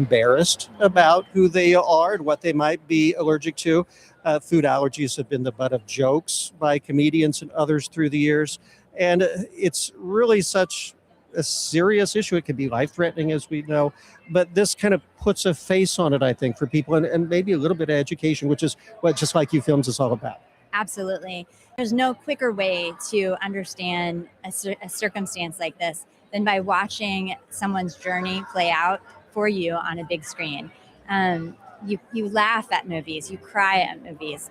embarrassed about who they are and what they might be allergic to. Food allergies have been the butt of jokes by comedians and others through the years. And it's really such a serious issue. It can be life threatening, as we know. But this kind of puts a face on it, I think, for people and maybe a little bit of education, which is what Just Like You Films is all about. Absolutely. There's no quicker way to understand a circumstance like this than by watching someone's journey play out for you on a big screen. You laugh at movies, you cry at movies,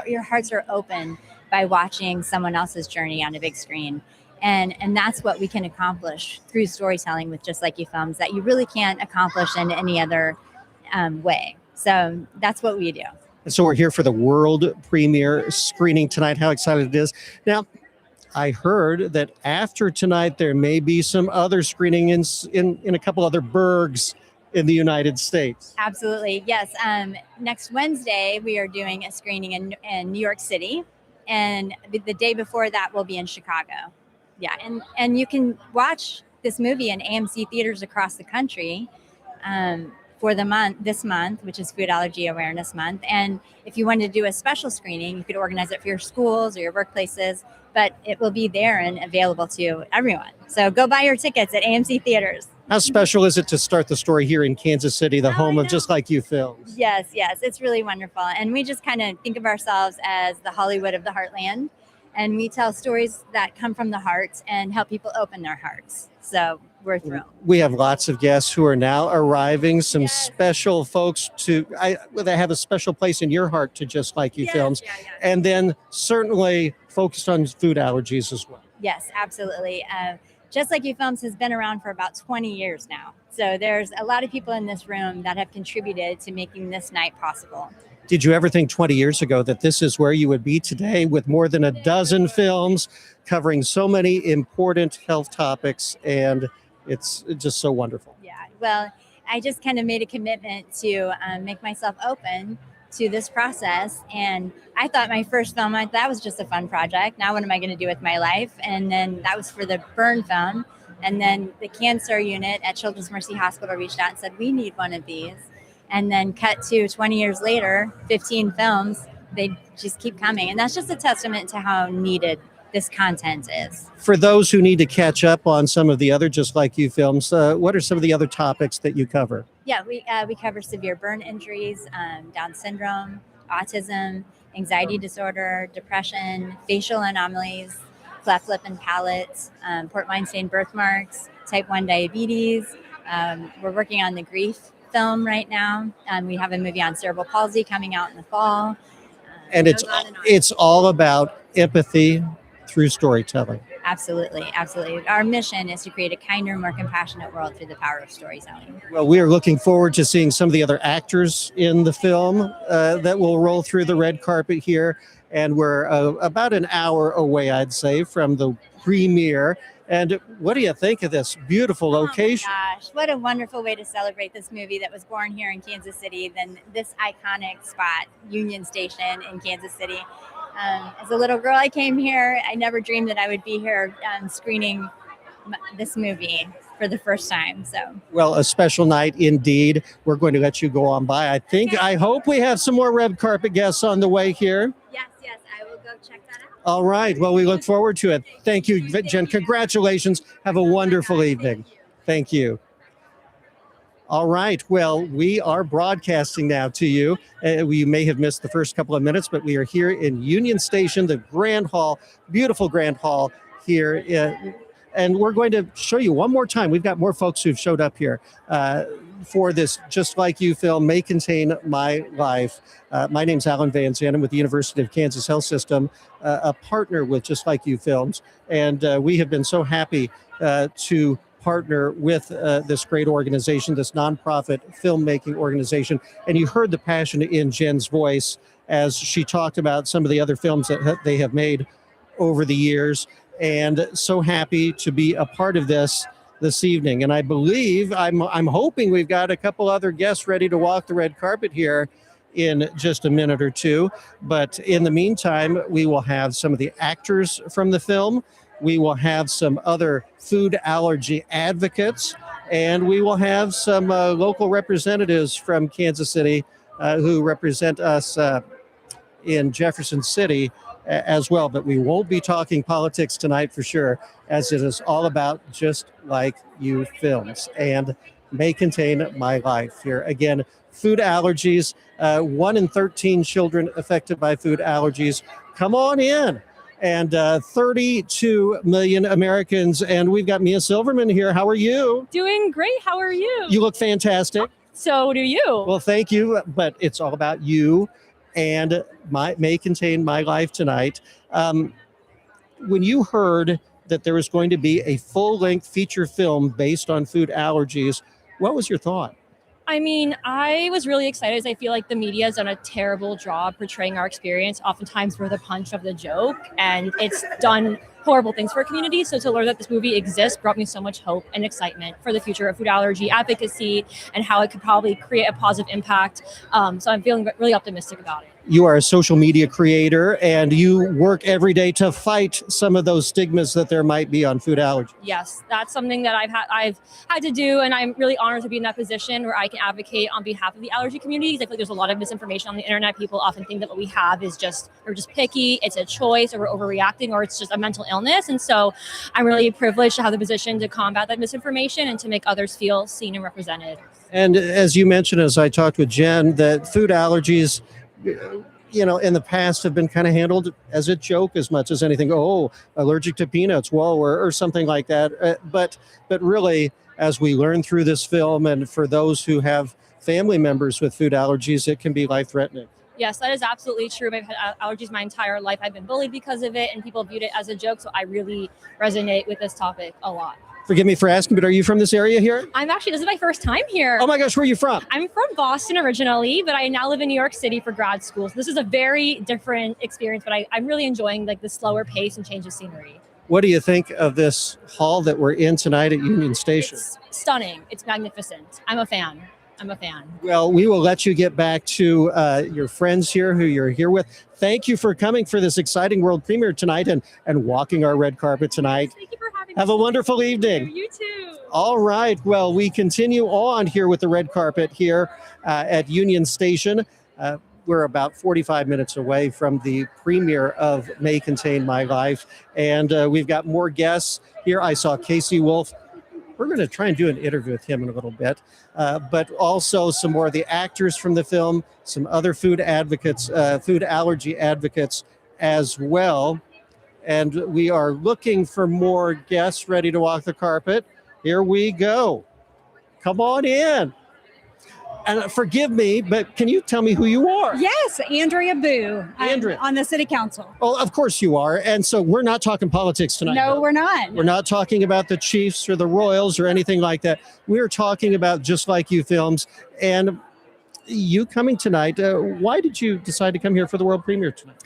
your hearts are open by watching someone else's journey on a big screen. And that's what we can accomplish through storytelling with Just Like You Films that you really can't accomplish in any other way. So that's what we do. And so we're here for the world premiere screening tonight. How excited it is. Now, I heard that after tonight, there may be some other screening in a couple other burgs in the United States. Absolutely. Yes. Next Wednesday, we are doing a screening in New York City. And the day before that, we'll be in Chicago. Yeah. And you can watch this movie in AMC theaters across the country for this month, which is Food Allergy Awareness Month. And if you wanted to do a special screening, you could organize it for your schools or your workplaces, but it will be there and available to everyone. So go buy your tickets at AMC theaters. How special is it to start the story here in Kansas City, the home of Just Like You Films? Yes, it's really wonderful. And we just kind of think of ourselves as the Hollywood of the Heartland. And we tell stories that come from the heart and help people open their hearts. So we're thrilled. We have lots of guests who are now arriving, some special folks that have a special place in your heart to Just Like You Films. And then certainly focused on food allergies as well. Yes, absolutely. Just Like You Films has been around for about 20 years now. So there's a lot of people in this room that have contributed to making this night possible. Did you ever think 20 years ago that this is where you would be today with more than a dozen films covering so many important health topics? And it's just so wonderful. Yeah, well, I just kind of made a commitment to make myself open to this process. And I thought my first film, that was just a fun project. Now what am I going to do with my life? And then that was for the burn film. And then the cancer unit at Children's Mercy Hospital reached out and said, we need one of these. And then cut to 20 years later, 15 films, they just keep coming. And that's just a testament to how needed this content is. For those who need to catch up on some of the other Just Like You films, what are some of the other topics that you cover? Yeah, we cover severe burn injuries, Down syndrome, autism, anxiety disorder, depression, facial anomalies, cleft lip and palate, port wine stained birthmarks, type 1 diabetes. We're working on the grief film right now. We have a movie on cerebral palsy coming out in the fall. And it's all about empathy through storytelling. Absolutely. Our mission is to create a kinder, more compassionate world through the power of storytelling. Well, we are looking forward to seeing some of the other actors in the film that will roll through the red carpet here. And we're about an hour away, I'd say, from the premiere. And what do you think of this beautiful location? Oh my gosh, what a wonderful way to celebrate this movie that was born here in Kansas City, then this iconic spot, Union Station in Kansas City. As a little girl, I came here. I never dreamed that I would be here screening this movie for the first time. So, well, a special night indeed. We're going to let you go on by. I hope we have some more red carpet guests on the way here. Yes, I will go check that out. All right. Well, we look forward to it. Thank you, Jen. Congratulations. Have a wonderful evening. Thank you. All right. Well, we are broadcasting now to you. You may have missed the first couple of minutes, but we are here in Union Station, the Grand Hall, beautiful Grand Hall here. And we're going to show you one more time. We've got more folks who've showed up here for this Just Like You film, May Contain My Life. My name's Alan Van Zandt. I'm with the University of Kansas Health System, a partner with Just Like You Films. And we have been so happy to partner with this great organization, this nonprofit filmmaking organization. And you heard the passion in Jen's voice as she talked about some of the other films that they have made over the years. And so happy to be a part of this evening. And I believe, I'm hoping we've got a couple other guests ready to walk the red carpet here in just a minute or two. But in the meantime, we will have some of the actors from the film. we will have some other food allergy advocates, and we will have some local representatives from Kansas City who represent us in Jefferson City as well. But we won't be talking politics tonight for sure, as it is all about Just Like You films and May Contain My Life. Here again, food allergies. 1 in 13 children affected by food allergies. Come on in. And 32 million Americans. And we've got Mia Silverman here. How are you? Doing great. How are you? You look fantastic. So do you. Well, thank you. But it's all about you and May Contain My Life tonight. When you heard that there was going to be a full-length feature film based on food allergies, what was your thought? I mean, I was really excited as I feel like the media has done a terrible job portraying our experience. Oftentimes we're the punch of the joke, and it's done horrible things for our community. So to learn that this movie exists brought me so much hope and excitement for the future of food allergy advocacy and how it could probably create a positive impact. So I'm feeling really optimistic about it. You are a social media creator and you work every day to fight some of those stigmas that there might be on food allergy. Yes, that's something that I've had to do, and I'm really honored to be in that position where I can advocate on behalf of the allergy communities. I feel like there's a lot of misinformation on the internet. People often think that what we have is we're just picky, it's a choice, or we're overreacting, or it's just a mental illness. And so I'm really privileged to have the position to combat that misinformation and to make others feel seen and represented. And as you mentioned, as I talked with Jen, that food allergies, in the past have been kind of handled as a joke as much as anything. Oh, allergic to peanuts, whoa, or something like that. But really, as we learn through this film, and for those who have family members with food allergies, it can be life-threatening. Yes, that is absolutely true. I've had allergies my entire life. I've been bullied because of it, and people viewed it as a joke. So I really resonate with this topic a lot. Forgive me for asking, but are you from this area here? This is my first time here. Oh my gosh, where are you from? I'm from Boston originally, but I now live in New York City for grad school. So this is a very different experience, but I'm really enjoying the slower pace and change of scenery. What do you think of this hall that we're in tonight at Union Station? It's stunning. It's magnificent. I'm a fan. Well, we will let you get back to your friends here who you're here with. Thank you for coming for this exciting world premiere tonight and walking our red carpet tonight. Thank you for having me. Have a wonderful evening. You too. All right. Well, we continue on here with the red carpet here at Union Station. We're about 45 minutes away from the premiere of May Contain My Life. And we've got more guests here. I saw Casey Wolf. We're going to try and do an interview with him in a little bit, but also some more of the actors from the film, some other food advocates, food allergy advocates as well. And we are looking for more guests ready to walk the carpet. Here we go. Come on in. And forgive me, but can you tell me who you are? Yes, Andrea Boo. Andrea. I'm on the city council. Oh, of course you are. And so we're not talking politics tonight. No, though. we're not. We're not talking about the Chiefs or the Royals or anything like that. We're talking about Just Like You films. And you coming tonight, why did you decide to come here for the world premiere tonight?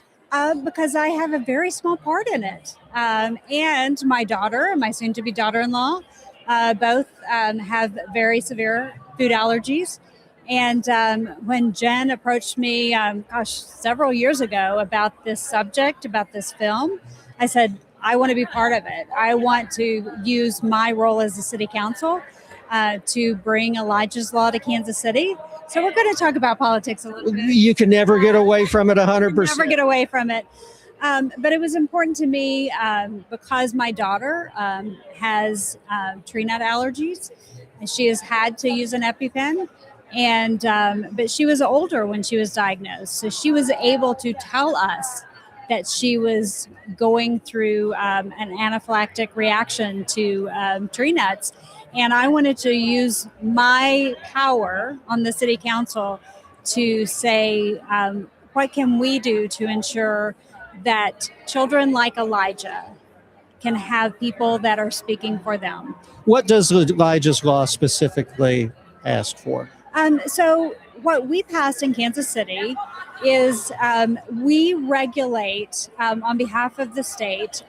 Because I have a very small part in it. And my daughter and my soon-to-be daughter-in-law both have very severe food allergies. And when Jen approached me, several years ago about this subject, about this film, I said, I want to be part of it. I want to use my role as a city council to bring Elijah's Law to Kansas City. So we're going to talk about politics a little bit. You can never get away from it 100%. Never get away from it. But it was important to me because my daughter has tree nut allergies, and she has had to use an EpiPen. And but she was older when she was diagnosed, so she was able to tell us that she was going through an anaphylactic reaction to tree nuts. And I wanted to use my power on the city council to say, what can we do to ensure that children like Elijah can have people that are speaking for them? What does Elijah's Law specifically ask for? So what we passed in Kansas City is we regulate on behalf of the state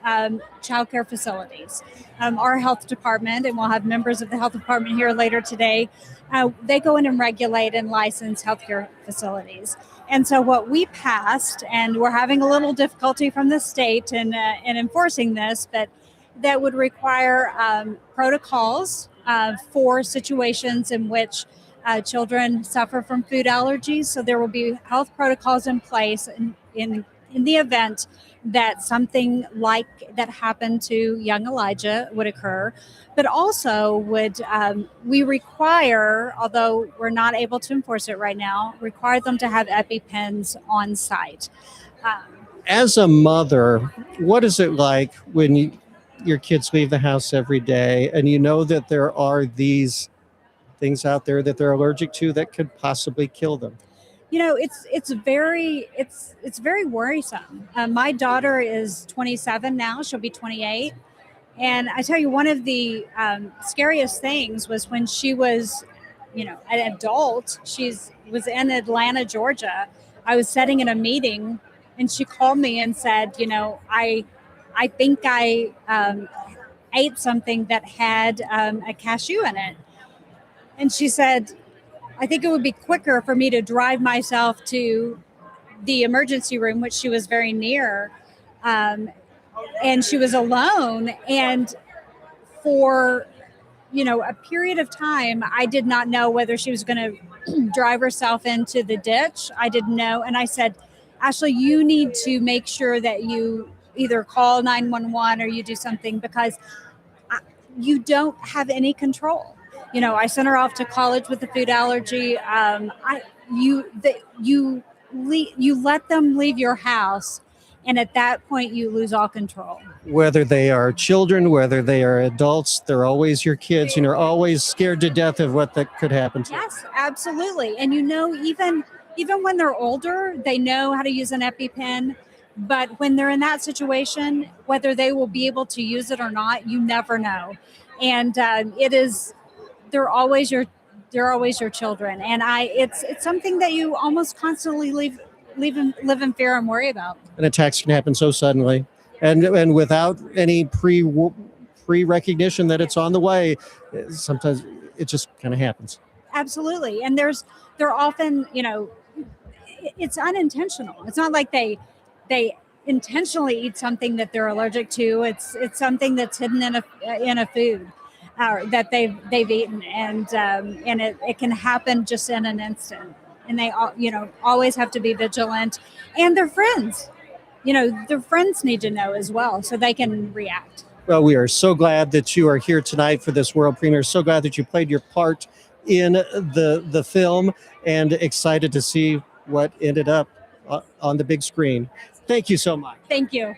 childcare facilities. Our health department, and we'll have members of the health department here later today, they go in and regulate and license healthcare facilities. And so what we passed, and we're having a little difficulty from the state in enforcing this, but that would require protocols for situations in which children suffer from food allergies. So there will be health protocols in place in the event that something like that happened to young Elijah would occur. But also we require, although we're not able to enforce it right now, require them to have EpiPens on site. As a mother, what is it like when your kids leave the house every day and you know that there are these things out there that they're allergic to that could possibly kill them? It's very worrisome. My daughter is 27 now; she'll be 28. And I tell you, one of the scariest things was when she was, an adult. Was in Atlanta, Georgia. I was sitting in a meeting, and she called me and said, I think I ate something that had a cashew in it. And she said, I think it would be quicker for me to drive myself to the emergency room, which she was very near. And she was alone. And for, a period of time, I did not know whether she was going to drive herself into the ditch. I didn't know. And I said, Ashley, you need to make sure that you either call 911 or you do something, because you don't have any control. I sent her off to college with a food allergy. You let them leave your house, and at that point you lose all control. Whether they are children, whether they are adults, they're always your kids. You're always scared to death of what that could happen to. Yes, absolutely. And even when they're older, they know how to use an EpiPen. But when they're in that situation, whether they will be able to use it or not, you never know. And they're always your children. And it's something that you almost constantly live in fear and worry about. And attacks can happen so suddenly, and without any pre-recognition that it's on the way. Sometimes it just kind of happens. Absolutely. And they're often, it's unintentional. It's not like they intentionally eat something that they're allergic to. It's something that's hidden in a food that they've eaten, and it can happen just in an instant. And they always have to be vigilant, and their friends need to know as well, so they can react. Well, we are so glad that you are here tonight for this world premiere. So glad that you played your part in the film, and excited to see what ended up on the big screen. Thank you so much. Thank you.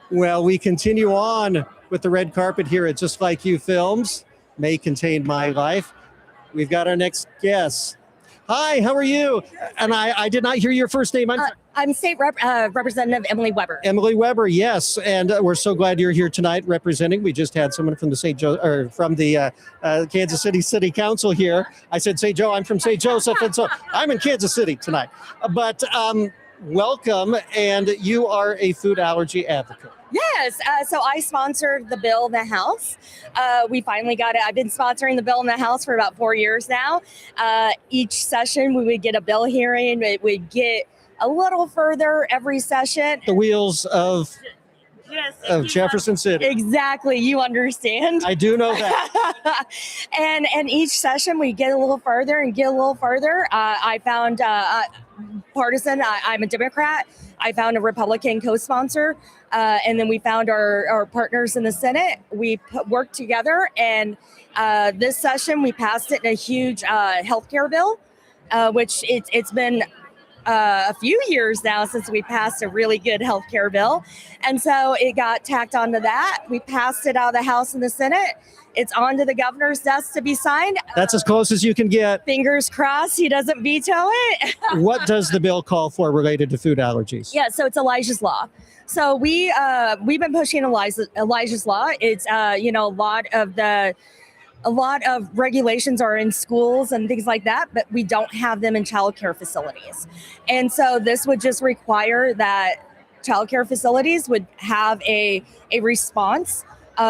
Well, we continue on with the red carpet here at Just Like You Films, May Contain My Life. We've got our next guest. Hi, how are you? And I did not hear your first name. I'm State Representative Emily Weber. Emily Weber, yes, and we're so glad you're here tonight representing. We just had someone from the Kansas City Council here. I said St. Joe. I'm from St. Joseph, and so I'm in Kansas City tonight. But welcome, and you are a food allergy advocate. Yes, so I sponsored the bill in the House. We finally got it. I've been sponsoring the bill in the House for about 4 years now. Each session, we would get a bill hearing. It would get a little further every session. The wheels of Jefferson City. Exactly, you understand. I do know that. and each session, we get a little further and get a little further. I found partisan. I'm a Democrat. I found a Republican co-sponsor, and then we found our partners in the Senate. We worked together, and this session we passed it in a huge healthcare bill, which it's been a few years now since we passed a really good healthcare bill, and so it got tacked onto that. We passed it out of the House and the Senate. It's on to the governor's desk to be signed. That's as close as you can get. Fingers crossed he doesn't veto it. What does the bill call for related to food allergies? Yeah, so it's Elijah's Law. So we've been pushing Elijah's Law. It's a lot of regulations are in schools and things like that, but we don't have them in childcare facilities. And so this would just require that childcare facilities would have a response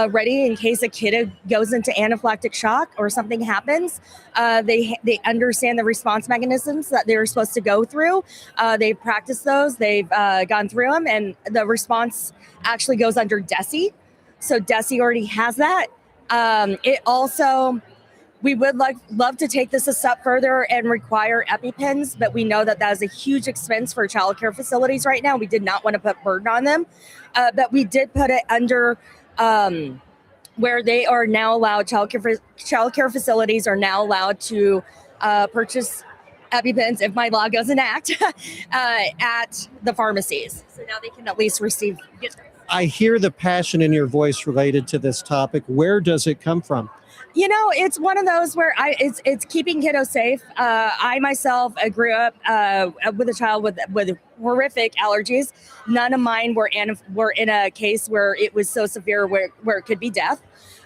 ready in case a kid goes into anaphylactic shock or something happens. They understand the response mechanisms that they're supposed to go through. They've practiced those. They've gone through them, and the response actually goes under DESI. So DESI already has that. It also, we would love to take this a step further and require EpiPens, but we know that is a huge expense for childcare facilities right now. We did not want to put burden on them, but we did put it under where they are now allowed, childcare facilities are now allowed to purchase EpiPens, if my law goes in act, at the pharmacies. So now they can at least get. I hear the passion in your voice related to this topic. Where does it come from? You know, it's one of those where it's keeping kiddos safe. I myself grew up with a child with horrific allergies. None of mine were in a case where it was so severe where it could be death.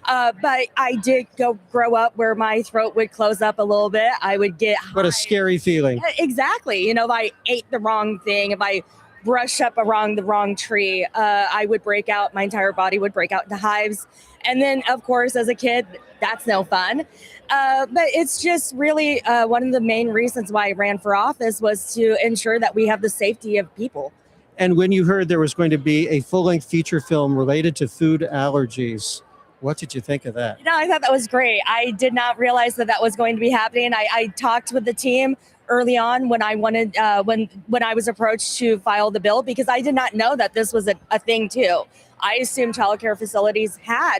But I did grow up where my throat would close up a little bit. I would get high. What a scary feeling. Exactly. You know, if I ate the wrong thing, if I brushed up the wrong tree, I would break out. My entire body would break out into hives. And then, of course, as a kid, that's no fun. But it's just really one of the main reasons why I ran for office was to ensure that we have the safety of people. And when you heard there was going to be a full-length feature film related to food allergies, what did you think of that? You know, I thought that was great. I did not realize that was going to be happening. I talked with the team early on when I wanted when I was approached to file the bill, because I did not know that this was a thing too. I assumed childcare facilities had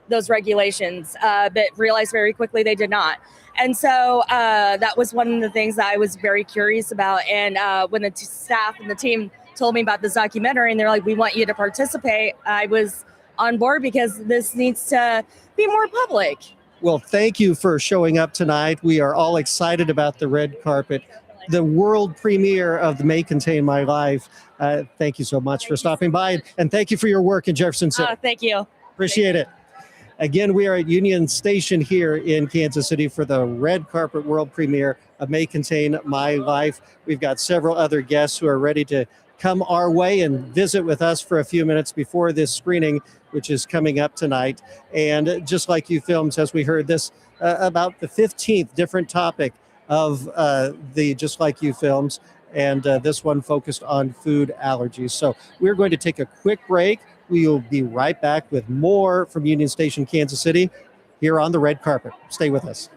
those regulations, but realized very quickly they did not. And so that was one of the things that I was very curious about. And when the staff and the team told me about this documentary and they're like, we want you to participate, I was on board because this needs to be more public. Well, thank you for showing up tonight. We are all excited about the red carpet, the world premiere of The May Contain My Life. Thank you so much for stopping by, and thank you for your work in Jefferson City. Thank you. Appreciate it. Again, we are at Union Station here in Kansas City for the red carpet world premiere of May Contain My Life. We've got several other guests who are ready to come our way and visit with us for a few minutes before this screening, which is coming up tonight. And Just Like You Films, as we heard this, about the 15th different topic of the Just Like You films, and this one focused on food allergies. So we're going to take a quick break. We will be right back with more from Union Station, Kansas City, here on the red carpet. Stay with us.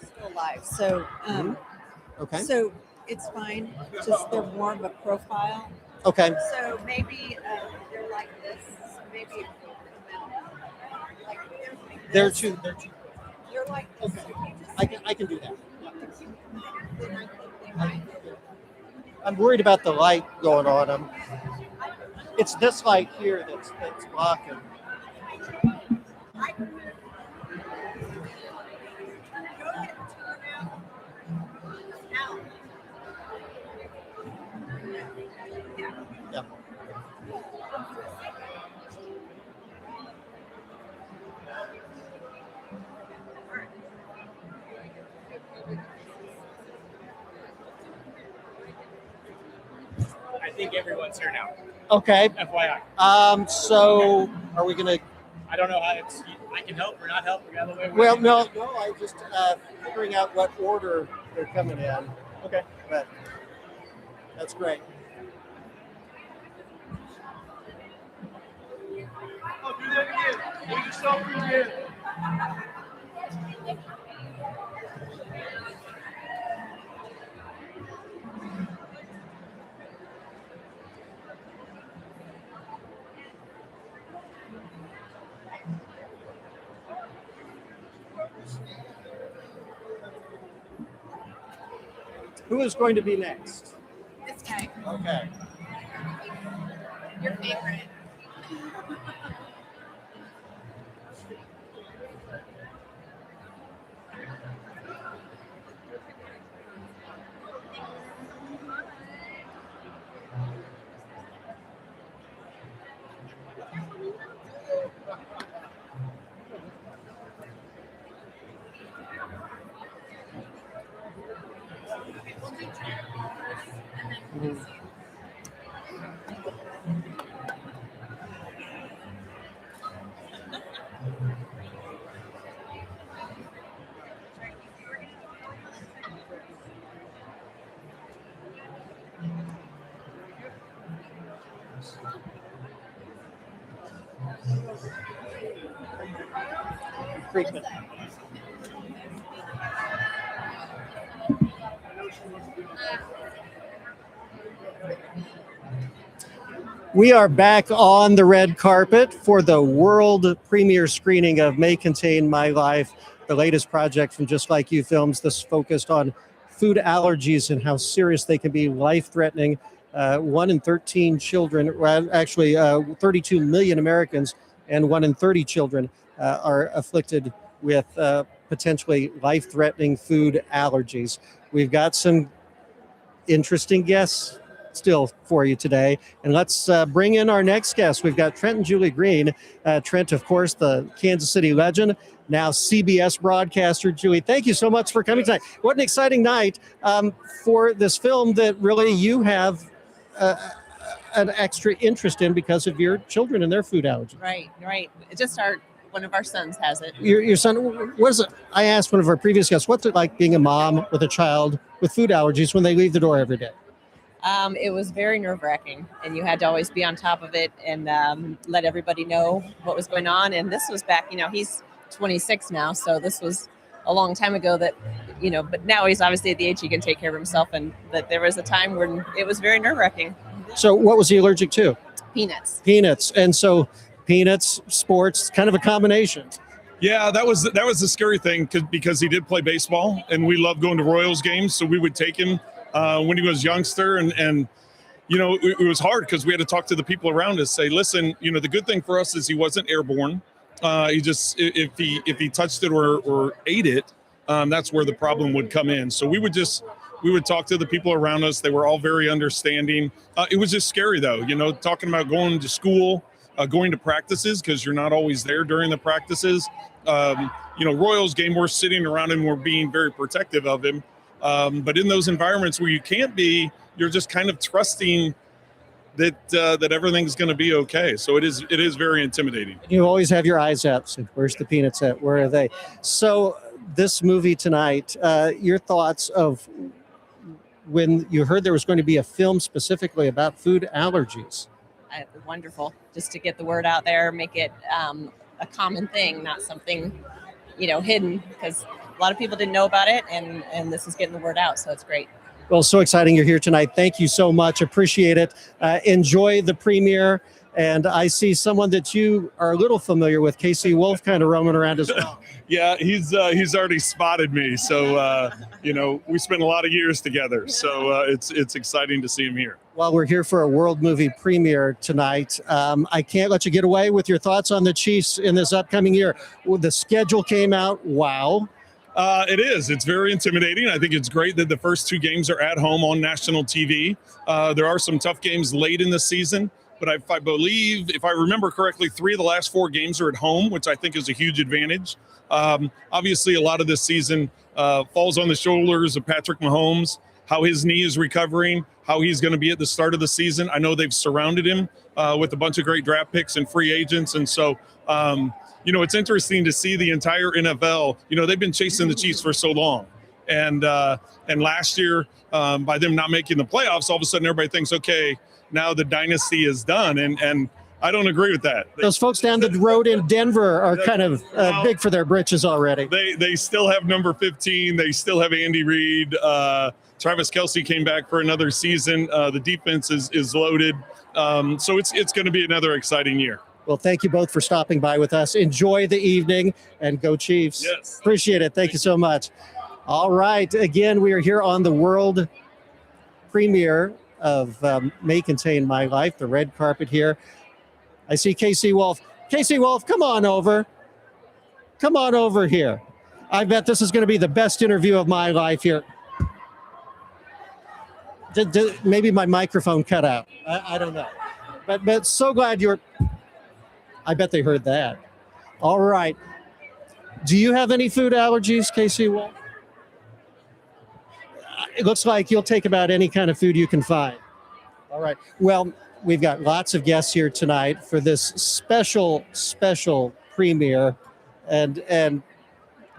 Still live, so Okay. so it's fine. Just they're more of a profile. Okay. So maybe they're like this. Maybe like They're two. You're like this. Okay. I can do that. I'm worried about the light going on them. It's this light here that's blocking. Yeah. I think everyone's here now. Okay. FYI. So are we gonna? I don't know how it's. I can help or not help. Or the way Well, no. I just figuring out what order they're coming in. Okay. But that's great. Oh, do that again. Do yourself again. Who is going to be next? This guy, Okay. your favorite. Frequent. We are back on the red carpet for the world premiere screening of May Contain My Life, the latest project from Just Like You Films. This focused on food allergies and how serious they can be, life-threatening. 1 in 13 children, well, actually 32 million Americans, and 1 in 30 children are afflicted with potentially life-threatening food allergies. We've got some interesting guests still for you today. And let's bring in our next guest. We've got Trent and Julie Green. Trent, of course, the Kansas City legend, now CBS broadcaster. Julie, thank you so much for coming tonight. What an exciting night for this film that really you have an extra interest in because of your children and their food allergies. Right. Just one of our sons has it. Your son, what is it? I asked one of our previous guests, what's it like being a mom with a child with food allergies when they leave the door every day? It was very nerve-wracking, and you had to always be on top of it and let everybody know what was going on. And this was back, he's 26 now, so this was a long time ago that, but now he's obviously at the age he can take care of himself, and that there was a time when it was very nerve-wracking. So what was he allergic to? Peanuts. Peanuts. And so peanuts, sports, kind of a combination. Yeah, that was the scary thing because he did play baseball, and we loved going to Royals games, so we would take him when he was youngster, and it was hard because we had to talk to the people around us, say, listen, the good thing for us is he wasn't airborne. He just, if he touched it or ate it, that's where the problem would come in. So we would talk to the people around us. They were all very understanding. It was just scary though, talking about going to school, going to practices, because you're not always there during the practices. Royals game, we're sitting around him, we're being very protective of him. But in those environments where you can't be, you're just kind of trusting that everything's going to be okay. So it is very intimidating. You always have your eyes out. So where's the peanuts at? Where are they? So this movie tonight, your thoughts of when you heard there was going to be a film specifically about food allergies? Wonderful, just to get the word out there, make it a common thing, not something hidden, because a lot of people didn't know about it, and this is getting the word out, so it's great. Well, so exciting you're here tonight. Thank you so much. Appreciate it. Enjoy the premiere. And I see someone that you are a little familiar with, Casey Wolf, kind of roaming around as well. Yeah, he's already spotted me. So, we spent a lot of years together. So it's exciting to see him here. Well, we're here for a world movie premiere tonight. I can't let you get away with your thoughts on the Chiefs in this upcoming year. Well, the schedule came out. Wow. It is. It's very intimidating. I think it's great that the first 2 games are at home on national TV. There are some tough games late in the season, but I believe, if I remember correctly, 3 of the last 4 games are at home, which I think is a huge advantage. Obviously, a lot of this season falls on the shoulders of Patrick Mahomes, how his knee is recovering, how he's going to be at the start of the season. I know they've surrounded him with a bunch of great draft picks and free agents, and so it's interesting to see the entire NFL. They've been chasing the Chiefs for so long. And last year, by them not making the playoffs, all of a sudden everybody thinks, okay, now the dynasty is done. And I don't agree with that. Those folks down the road in Denver are kind of big for their britches already. They still have number 15. They still have Andy Reid. Travis Kelce came back for another season. The defense is loaded. So it's going to be another exciting year. Well, thank you both for stopping by with us. Enjoy the evening and go Chiefs. Yes. Appreciate it. Thank you so much. All right. Again, we are here on the world premiere of May Contain My Life, the red carpet here. I see Casey Wolf. Casey Wolf, come on over. Come on over here. I bet this is going to be the best interview of my life here. Maybe my microphone cut out. I don't know. But so glad you're... I bet they heard that. All right. Do you have any food allergies, Casey Wolf? It looks like you'll take about any kind of food you can find. All right. Well, we've got lots of guests here tonight for this special premiere and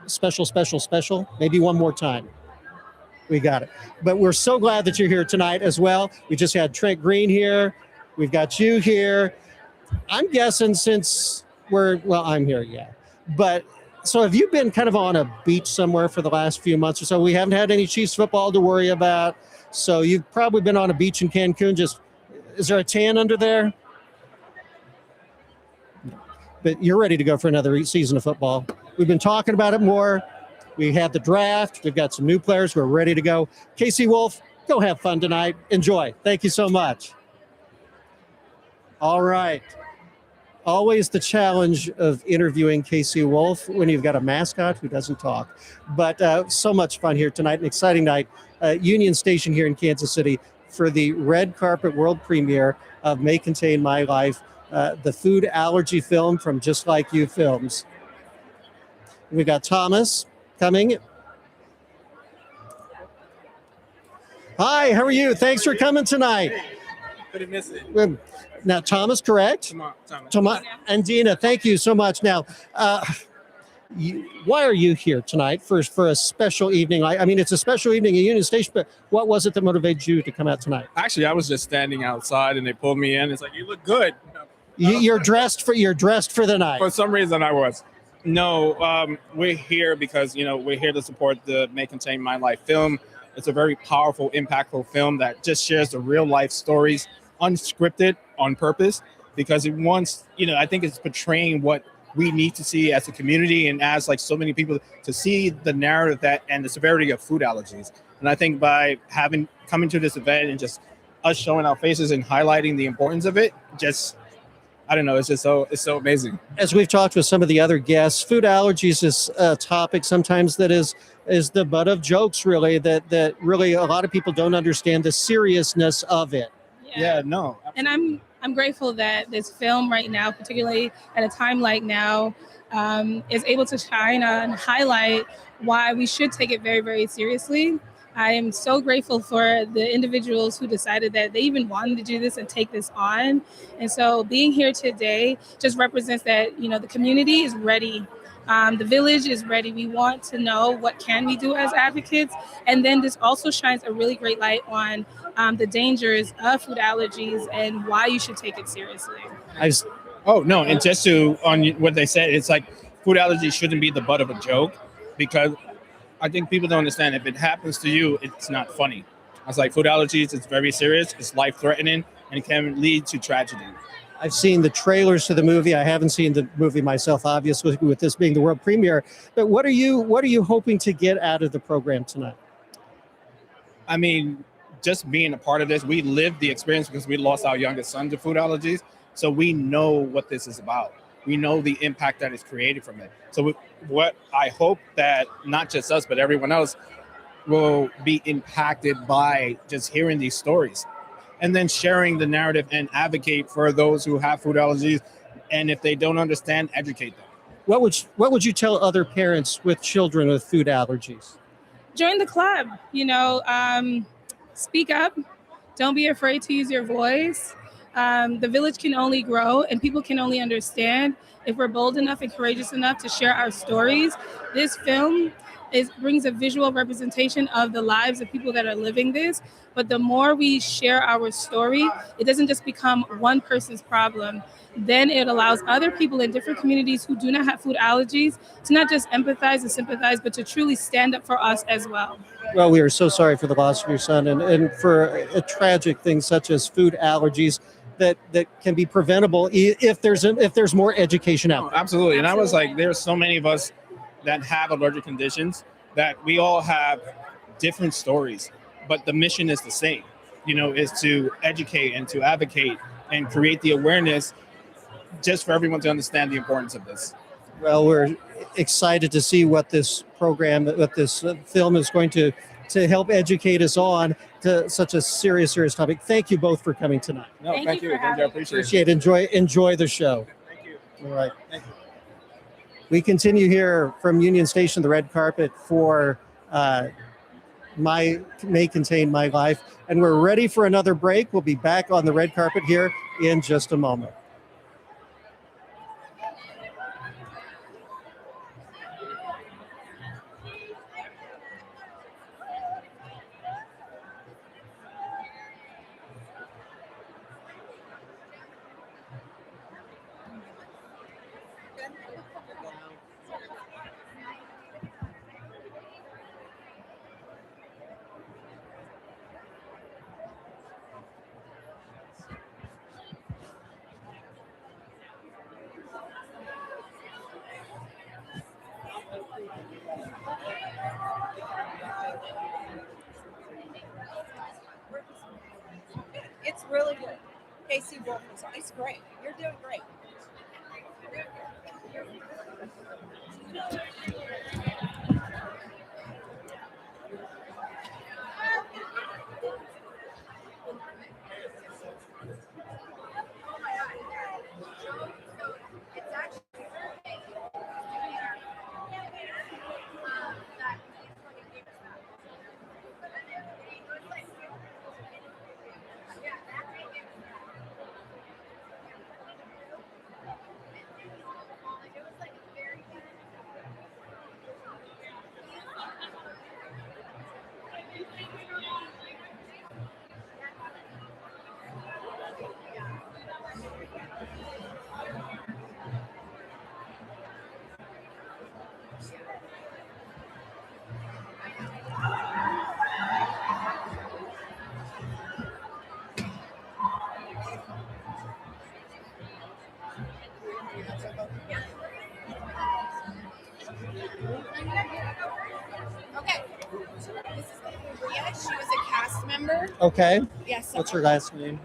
special. Maybe one more time. We got it. But we're so glad that you're here tonight as well. We just had Trent Green here. We've got you here. I'm guessing since I'm here, yeah. But so have you been kind of on a beach somewhere for the last few months or so? We haven't had any Chiefs football to worry about. So you've probably been on a beach in Cancun. Is there a tan under there? But you're ready to go for another season of football. We've been talking about it more. We had the draft. We've got some new players who are ready to go. Casey Wolf, go have fun tonight. Enjoy. Thank you so much. All right. Always the challenge of interviewing Casey Wolf when you've got a mascot who doesn't talk. But so much fun here tonight, an exciting night. Union Station here in Kansas City for the red carpet world premiere of May Contain My Life, the food allergy film from Just Like You Films. We've got Thomas coming. Hi, how are you? Thanks for coming tonight. Couldn't miss it. Now, Thomas, correct? Thomas and Dina, thank you so much. Now, why are you here tonight for a special evening? I mean, it's a special evening at Union Station, but what was it that motivated you to come out tonight? Actually, I was just standing outside and they pulled me in. It's like, you look good. You're dressed for the night. For some reason, I was. No, we're here because, we're here to support the May Contain My Life film. It's a very powerful, impactful film that just shares the real life stories, unscripted on purpose, because it wants, I think it's portraying what we need to see as a community and as like so many people to see the narrative that and the severity of food allergies. And I think by coming to this event and just us showing our faces and highlighting the importance of it, I don't know, it's so amazing. As we've talked with some of the other guests, food allergies is a topic sometimes that is the butt of jokes, really, that really a lot of people don't understand the seriousness of it. Yeah, no. Absolutely. And I'm grateful that this film right now, particularly at a time like now, is able to shine and highlight why we should take it very, very seriously. I am so grateful for the individuals who decided that they even wanted to do this and take this on. And so being here today just represents that, the community is ready. The village is ready. We want to know what can we do as advocates. And then this also shines a really great light on the dangers of food allergies and why you should take it seriously. And just on what they said, it's like food allergies shouldn't be the butt of a joke, because I think people don't understand if it happens to you, it's not funny. It's like food allergies, it's very serious, it's life-threatening, and it can lead to tragedy. I've seen the trailers to the movie. I haven't seen the movie myself, obviously, with this being the world premiere. But what are you hoping to get out of the program tonight? I mean, just being a part of this, we lived the experience because we lost our youngest son to food allergies. So we know what this is about. We know the impact that is created from it. So what I hope that not just us, but everyone else will be impacted by just hearing these stories and then sharing the narrative and advocate for those who have food allergies. And if they don't understand, educate them. What would you tell other parents with children with food allergies? Join the club, speak up. Don't be afraid to use your voice. The village can only grow and people can only understand if we're bold enough and courageous enough to share our stories. This film brings a visual representation of the lives of people that are living this. But the more we share our story, it doesn't just become one person's problem. Then it allows other people in different communities who do not have food allergies to not just empathize and sympathize, but to truly stand up for us as well. Well, we are so sorry for the loss of your son and for a tragic thing such as food allergies that can be preventable if there's more education out there. Absolutely. And I was like, there's so many of us that have allergic conditions that we all have different stories, but the mission is the same, is to educate and to advocate and create the awareness just for everyone to understand the importance of this. Well, we're excited to see what this program, what this film is going to help educate us on to such a serious topic. Thank you both for coming tonight. No, thank you. I Appreciate it. Enjoy the show. Thank you. All right. Thank you. We continue here from Union Station, the red carpet for May Contain My Life. And we're ready for another break. We'll be back on the red carpet here in just a moment. It's really good. Casey Wolf is it's great. You're doing great. Okay. This is Maria. She was a cast member. Okay. Yes. What's her last name?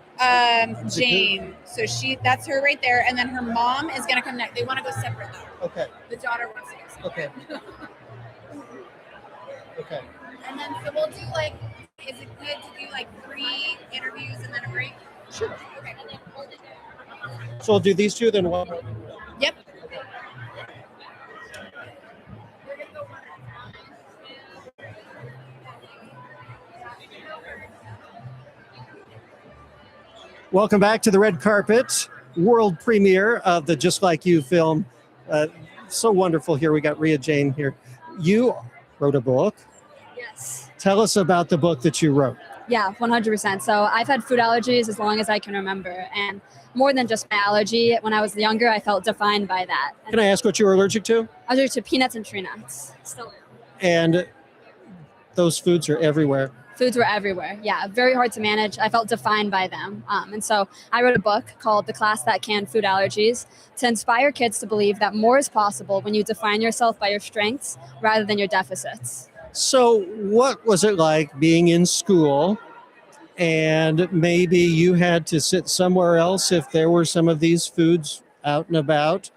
Jane. So that's her right there, and then her mom is gonna come next. They want to go separate though. Okay. The daughter wants to go separate. Okay. Okay. And then so we'll do like, is it good to do like 3 interviews and then a break? Sure. Okay. So we'll do these two, then one. Yep. Welcome back to the red carpet, world premiere of the Just Like You film. So wonderful here. We got Rhea Jane here. You wrote a book. Yes. Tell us about the book that you wrote. Yeah, 100%. So I've had food allergies as long as I can remember. And more than just my allergy, when I was younger, I felt defined by that. Can I ask what you were allergic to? I was allergic to peanuts and tree nuts. Still. And those foods are everywhere. Foods were everywhere. Yeah, very hard to manage. I felt defined by them. And so I wrote a book called The Class That Can: Food Allergies to inspire kids to believe that more is possible when you define yourself by your strengths rather than your deficits. So what was it like being in school and maybe you had to sit somewhere else if there were some of these foods out and about?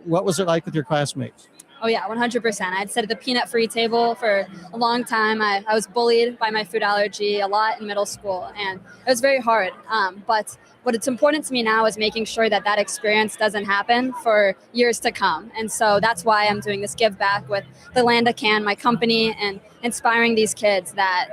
What was it like with your classmates? Oh yeah, 100%. I'd sit at the peanut-free table for a long time. I was bullied by my food allergy a lot in middle school, and it was very hard. But what it's important to me now is making sure that that experience doesn't happen for years to come. And so that's why I'm doing this give back with The Land of Can, my company, and inspiring these kids that,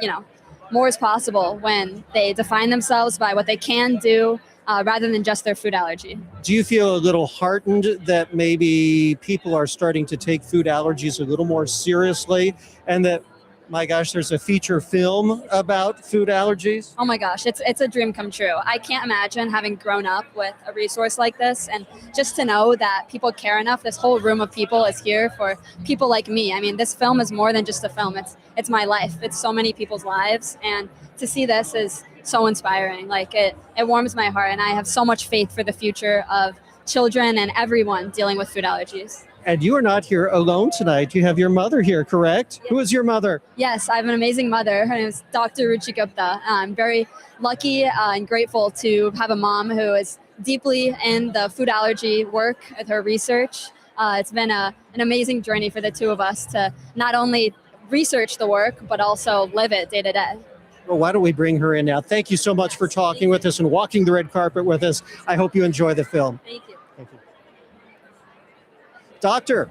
more is possible when they define themselves by what they can do rather than just their food allergy. Do you feel a little heartened that maybe people are starting to take food allergies a little more seriously and that, my gosh, there's a feature film about food allergies? Oh my gosh, it's a dream come true. I can't imagine having grown up with a resource like this, and just to know that people care enough. This whole room of people is here for people like me. I mean, this film is more than just a film. It's my life. It's so many people's lives, and to see this is so inspiring. Like it warms my heart, and I have so much faith for the future of children and everyone dealing with food allergies. And you are not here alone tonight. You have your mother here, correct? Yeah. Who is your mother? Yes, I have an amazing mother. Her name is Dr. Ruchi Gupta. I'm very lucky and grateful to have a mom who is deeply in the food allergy work with her research. It's been an amazing journey for the two of us to not only research the work, but also live it day to day. Well, why don't we bring her in now? Thank you so much for talking with us and walking the red carpet with us. I hope you enjoy the film. Thank you. Thank you. Doctor,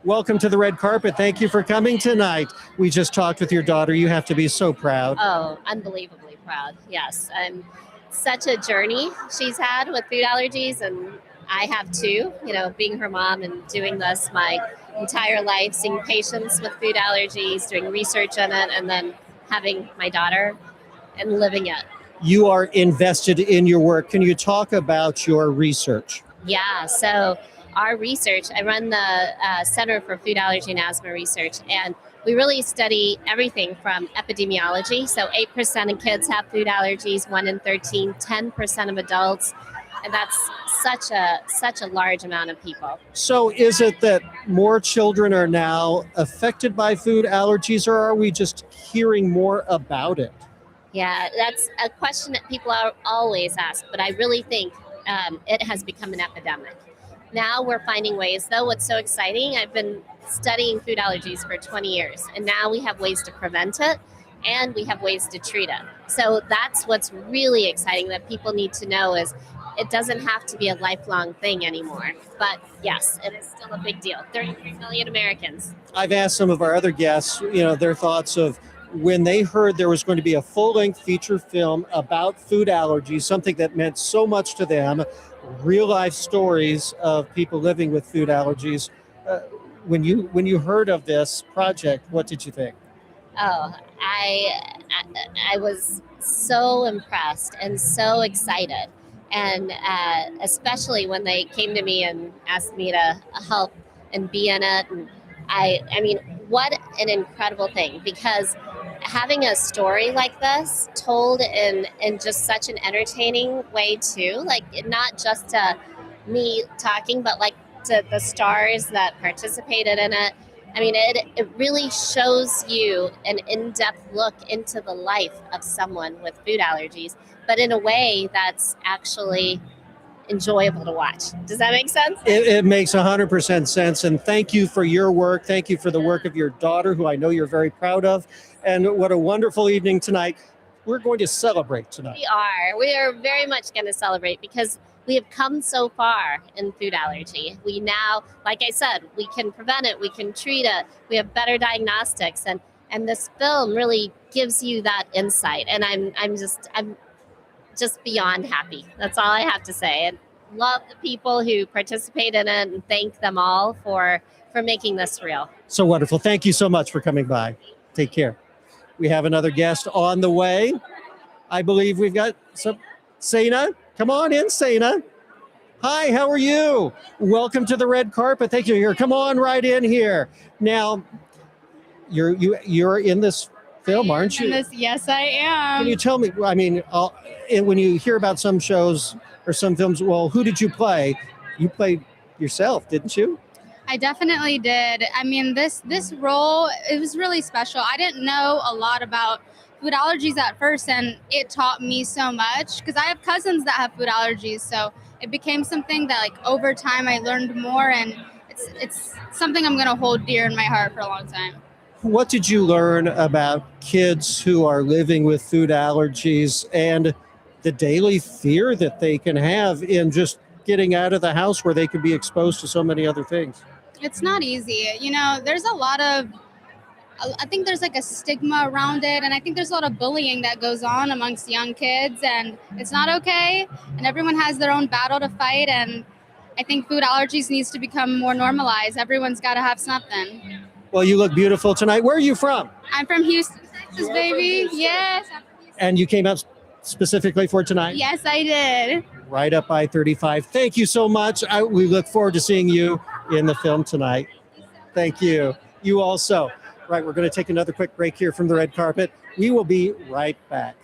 welcome to the red carpet. Thank you for coming tonight. We just talked with your daughter. You have to be so proud. Oh, unbelievably proud. Yes. And such a journey she's had with food allergies, and I have too, being her mom and doing this my entire life, seeing patients with food allergies, doing research on it, and then having my daughter and living it. You are invested in your work. Can you talk about your research? Yeah, so our research, I run the Center for Food Allergy and Asthma Research, and we really study everything from epidemiology. So 8% of kids have food allergies, 1 in 13, 10% of adults, and that's such a large amount of people. So is it that more children are now affected by food allergies, or are we just hearing more about it? Yeah, that's a question that people are always ask, but I really think it has become an epidemic. Now we're finding ways, though. What's so exciting, I've been studying food allergies for 20 years, and now we have ways to prevent it and we have ways to treat it. So that's what's really exciting that people need to know is it doesn't have to be a lifelong thing anymore. But yes, it is still a big deal. 33 million Americans. I've asked some of our other guests, their thoughts of when they heard there was going to be a full-length feature film about food allergies, something that meant so much to them, real-life stories of people living with food allergies. When you heard of this project, what did you think? Oh, I was so impressed and so excited, and especially when they came to me and asked me to help and be in it. And I mean, what an incredible thing, because having a story like this told in just such an entertaining way too, like not just to me talking, but like to the stars that participated in it. I mean, it really shows you an in-depth look into the life of someone with food allergies, but in a way that's actually enjoyable to watch. Does that make sense? It makes 100% sense. And thank you for your work. Thank you for the work of your daughter, who I know you're very proud of. And what a wonderful evening tonight. We're going to celebrate tonight. We are very much going to celebrate because we have come so far in food allergy. We now, like I said, we can prevent it, we can treat it, we have better diagnostics, and this film really gives you that insight. And I'm just beyond happy. That's all I have to say. And love the people who participate in it, and thank them all for making this real. So wonderful. Thank you so much for coming by. Take care. We have another guest on the way. I believe we've got some. Sana, come on in, Sana. Hi, how are you? Welcome to the red carpet. Thank you. Here, come on right in here. Now, you're in this film, aren't you? Yes, I am. Can you tell me? I mean, when you hear about some shows or some films, well, who did you play? You played yourself, didn't you? I definitely did. I mean, this role, it was really special. I didn't know a lot about food allergies at first, and it taught me so much because I have cousins that have food allergies. So it became something that, like, over time I learned more, and it's something I'm going to hold dear in my heart for a long time. What did you learn about kids who are living with food allergies and the daily fear that they can have in just getting out of the house where they could be exposed to so many other things? It's not easy. There's a lot of, I think there's like a stigma around it, and I think there's a lot of bullying that goes on amongst young kids, and it's not okay, and everyone has their own battle to fight, and I think food allergies needs to become more normalized. Everyone's got to have something. Well, you look beautiful tonight. Where are you from? I'm from Houston, Texas, baby. Yes. And you came out specifically for tonight? Yes, I did. Right up I-35. Thank you so much. We look forward to seeing you in the film tonight. Thank you. You also. Right, we're going to take another quick break here from the red carpet. We will be right back.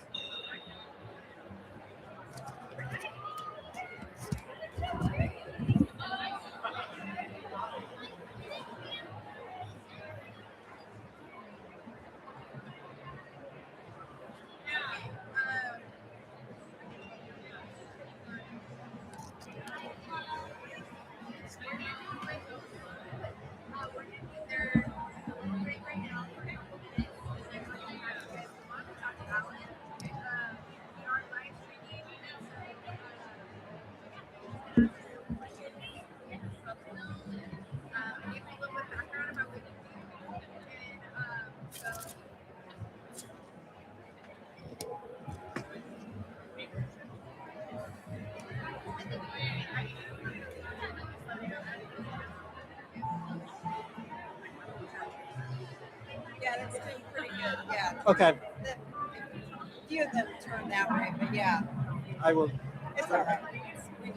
Yeah, that's doing pretty good. Yeah. Okay. A few of them turned that way, but yeah. I will. It's all right. We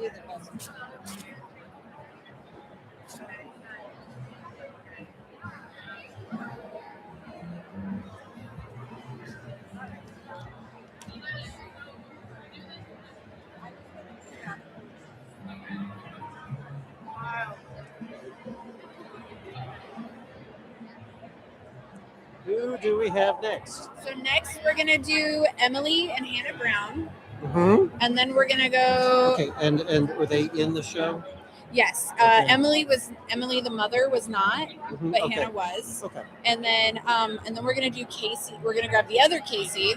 Who do we have next? So next we're gonna do Emily and Hannah Brown, Mm-hmm. and then we're gonna go. Okay, and were they in the show? Yes, Okay. Emily the mother was not, Mhm, but okay. Hannah was. Okay. And then we're gonna do Casey. We're gonna grab the other Casey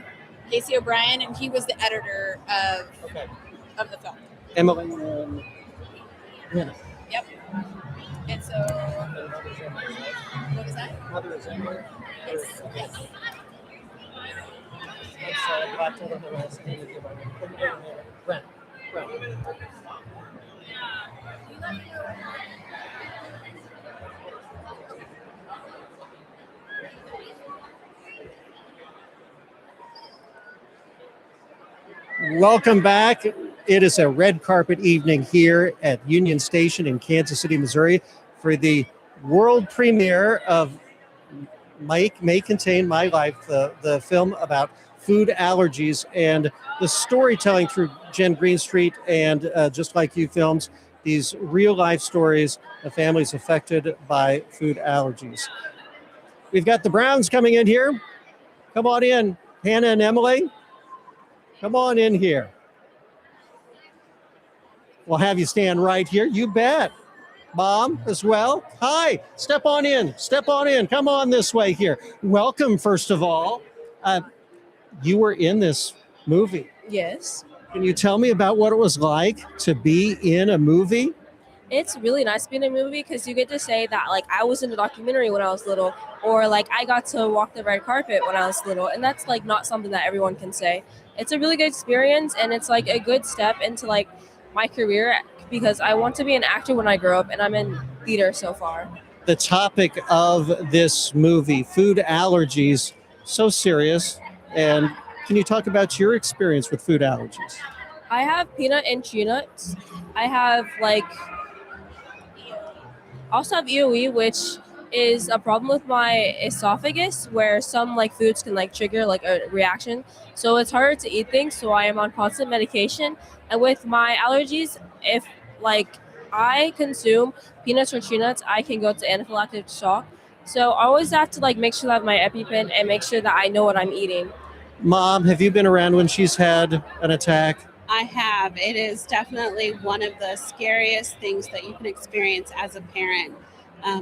O'Brien, and he was the editor of the film. Emily Hannah. Yep. And so, what was that? Mother is Emily. Yes. Yes. I'm sorry, I told her the last name. Brent. Welcome back. It is a red carpet evening here at Union Station in Kansas City, Missouri for the world premiere of May Contain My Life, the film about food allergies and the storytelling through Jen Greenstreet and Just Like You films, these real life stories of families affected by food allergies. We've got the Browns coming in here. Come on in, Hannah and Emily. Come on in here. We'll have you stand right here. You bet. Mom as well. Hi, step on in. Step on in. Come on this way here. Welcome, first of all. You were in this movie. Yes. Can you tell me about what it was like to be in a movie? It's really nice being in a movie because you get to say that, like, I was in a documentary when I was little, or like I got to walk the red carpet when I was little, and that's like not something that everyone can say. It's a really good experience, and it's like a good step into like my career because I want to be an actor when I grow up, and I'm in theater so far. The topic of this movie, food allergies, so serious. And can you talk about your experience with food allergies? I have peanut and tree nuts. I have also have EOE, which is a problem with my esophagus where some like foods can like trigger like a reaction. So it's harder to eat things. So I am on constant medication. And with my allergies, if like I consume peanuts or tree nuts, I can go to anaphylactic shock. So I always have to like make sure that I have my EpiPen and make sure that I know what I'm eating. Mom, have you been around when she's had an attack? I have. It is definitely one of the scariest things that you can experience as a parent,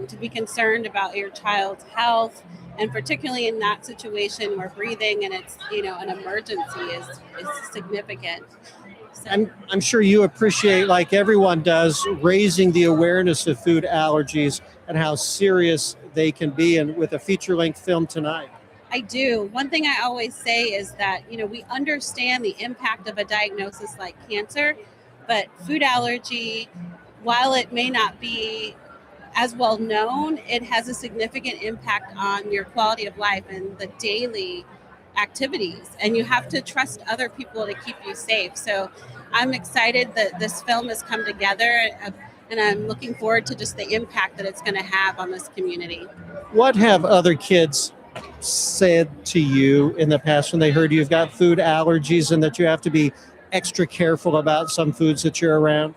to be concerned about your child's health, and particularly in that situation where breathing and it's an emergency is significant. So, I'm sure you appreciate, like everyone does, raising the awareness of food allergies and how serious they can be, and with a feature-length film tonight. I do. One thing I always say is that, we understand the impact of a diagnosis like cancer, but food allergy, while it may not be as well known, it has a significant impact on your quality of life and the daily activities. And you have to trust other people to keep you safe. So I'm excited that this film has come together, and I'm looking forward to just the impact that it's going to have on this community. What have other kids said to you in the past when they heard you've got food allergies and that you have to be extra careful about some foods that you're around?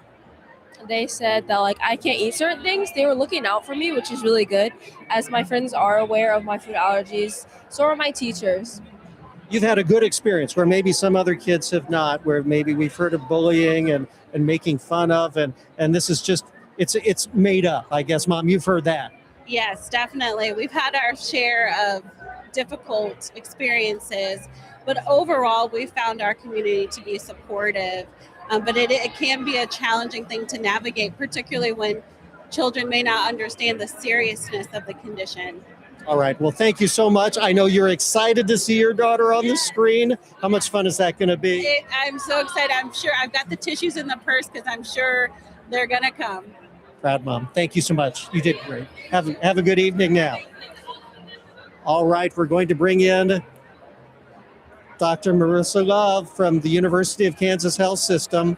They said that like I can't eat certain things. They were looking out for me, which is really good, as my friends are aware of my food allergies. So are my teachers. You've had a good experience where maybe some other kids have not, where maybe we've heard of bullying and making fun of, and this is just, it's made up, I guess. Mom, you've heard that. Yes, definitely. We've had our share of difficult experiences, but overall, we found our community to be supportive. But it can be a challenging thing to navigate, particularly when children may not understand the seriousness of the condition. All right. Well, thank you so much. I know you're excited to see your daughter on the screen. How much fun is that going to be? I'm so excited. I'm sure I've got the tissues in the purse because I'm sure they're going to come. Proud mom. Thank you so much. You did great. Have a good evening now. All right. We're going to bring in Dr. Marissa Love from the University of Kansas Health System.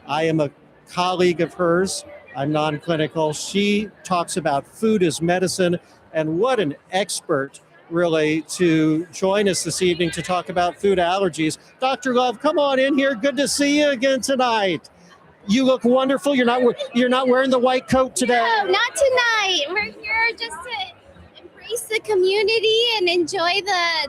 I am a colleague of hers. I'm non-clinical. She talks about food as medicine, and what an expert really to join us this evening to talk about food allergies. Dr. Love, come on in here. Good to see you again tonight. You look wonderful. You're not wearing the white coat today. No, not tonight. We're here just to embrace the community and enjoy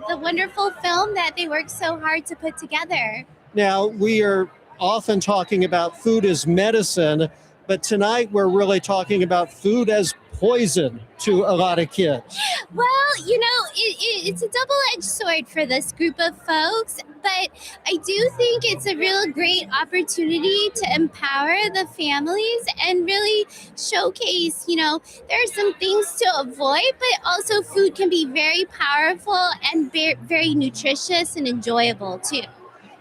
the wonderful film that they worked so hard to put together. Now, we are often talking about food as medicine, but tonight we're really talking about food as poison to a lot of kids. Well, you know, it's a double-edged sword for this group of folks, but I do think it's a real great opportunity to empower the families and really showcase, you know, there are some things to avoid, but also food can be very powerful and very nutritious and enjoyable too.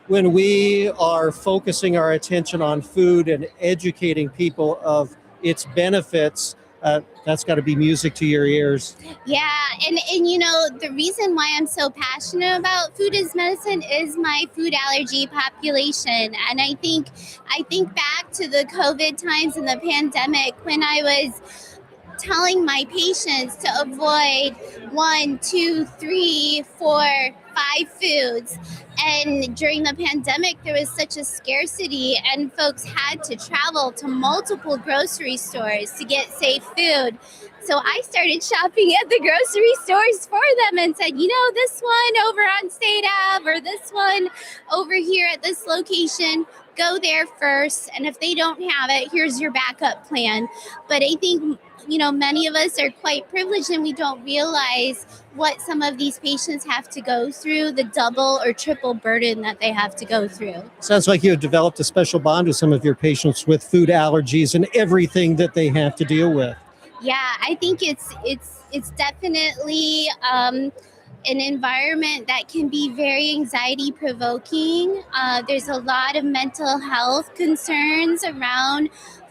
When we are focusing our attention on food and educating people of its benefits, that's got to be music to your ears. Yeah, and you know, the reason why I'm so passionate about food as medicine is my food allergy population. And I think back to the COVID times and the pandemic when I was telling my patients to avoid 1, 2, 3, 4, 5 foods. And during the pandemic, there was such a scarcity, and folks had to travel to multiple grocery stores to get safe food. So I started shopping at the grocery stores for them and said, you know, this one over on State Ave or this one over here at this location, go there first. And if they don't have it, here's your backup plan. But I think, you know, many of us are quite privileged and we don't realize what some of these patients have to go through, the double or triple burden that they have to go through. Sounds like you have developed a special bond with some of your patients with food allergies and everything that they have to deal with. Yeah, I think it's definitely an environment that can be very anxiety provoking. There's a lot of mental health concerns around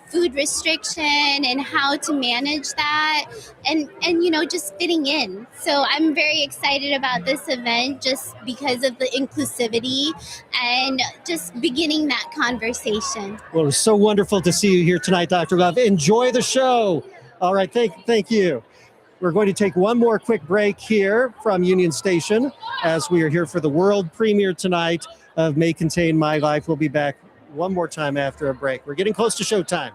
food restriction and how to manage that and you know, just fitting in. So I'm very excited about this event just because of the inclusivity and just beginning that conversation. Well, it was so wonderful to see you here tonight, Dr. Love. Enjoy the show. All right, thank you. We're going to take one more quick break here from Union Station as we are here for the world premiere tonight of May Contain My Life. We'll be back one more time after a break. We're getting close to showtime.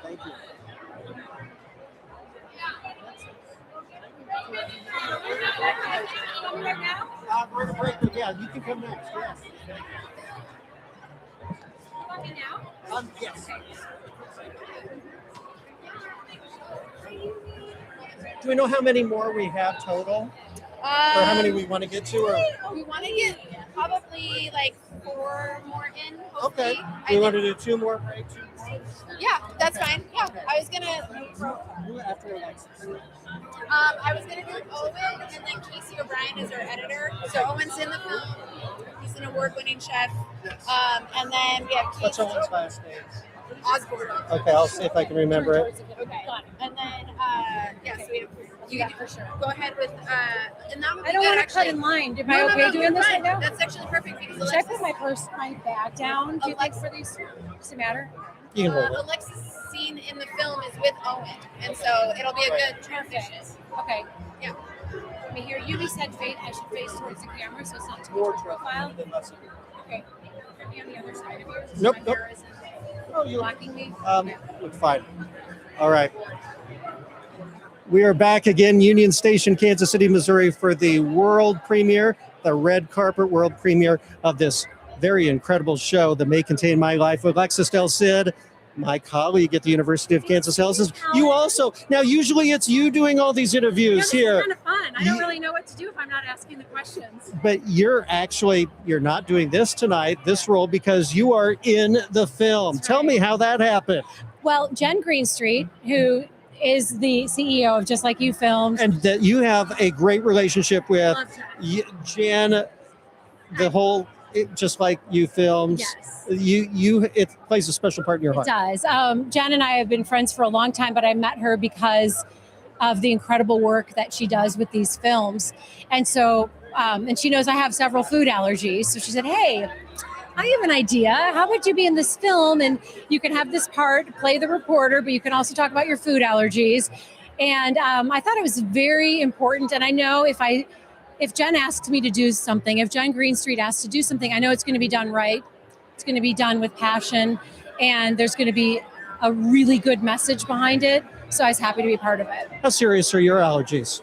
Thank you. We're in a break, but yeah, you can come next. Yes. Yes. Do we know how many more we have total? Or how many we want to get to? Or? We want to get probably like 4 more in. Hopefully. Okay. Do we want to do 2 more breaks? Yeah, that's fine. Yeah, I was gonna. After Alexis. I was gonna do Owen, and then Casey O'Brien is our editor. So Owen's in the film. He's an award-winning chef. And then we have Casey. What's Owen's last name? Osborne. Okay, I'll see if I can remember it. Okay. And then so we have. You can for sure. Go ahead with and that would be I don't good, want to actually. cut in line. Am No, I no, okay no, doing you're this fine. right now? That's actually perfect because Should I put my bag down? Do you think for these? Does it matter? You can hold it. Alexis' scene in the film is with Owen, and so it'll be a good transition. Okay. Yeah. Let me hear you. We said I should face towards the camera, so it's not too much profile. Okay. Put me on the other side of yours. Nope, My nope. hair isn't you blocking me. Look fine. All right. We are back again, Union Station, Kansas City, Missouri, for the world premiere, the red carpet world premiere of this very incredible show, The May Contain My Life, with Alexis Del Cid, my colleague at the University of Kansas. You also, now usually it's you doing all these interviews here. It's kind of fun. I don't really know what to do if I'm not asking the questions. But you're not doing this tonight, this role, because you are in the film. Tell me how that happened. Well, Jen Greenstreet, who is the CEO of Just Like You Films. And that you have a great relationship with Jen, the whole Just Like You Films. Yes. It plays a special part in your It heart. does. Jen and I have been friends for a long time, but I met her because of the incredible work that she does with these films. And so, and she knows I have several food allergies. So she said, hey, I have an idea. How about you be in this film and you can have this part, play the reporter, but you can also talk about your food allergies. And I thought it was very important. And I know if Jen asks me to do something, if Jen Greenstreet asks to do something, I know it's going to be done right. It's going to be done with passion, and there's going to be a really good message behind it. So I was happy to be part of it. How serious are your allergies?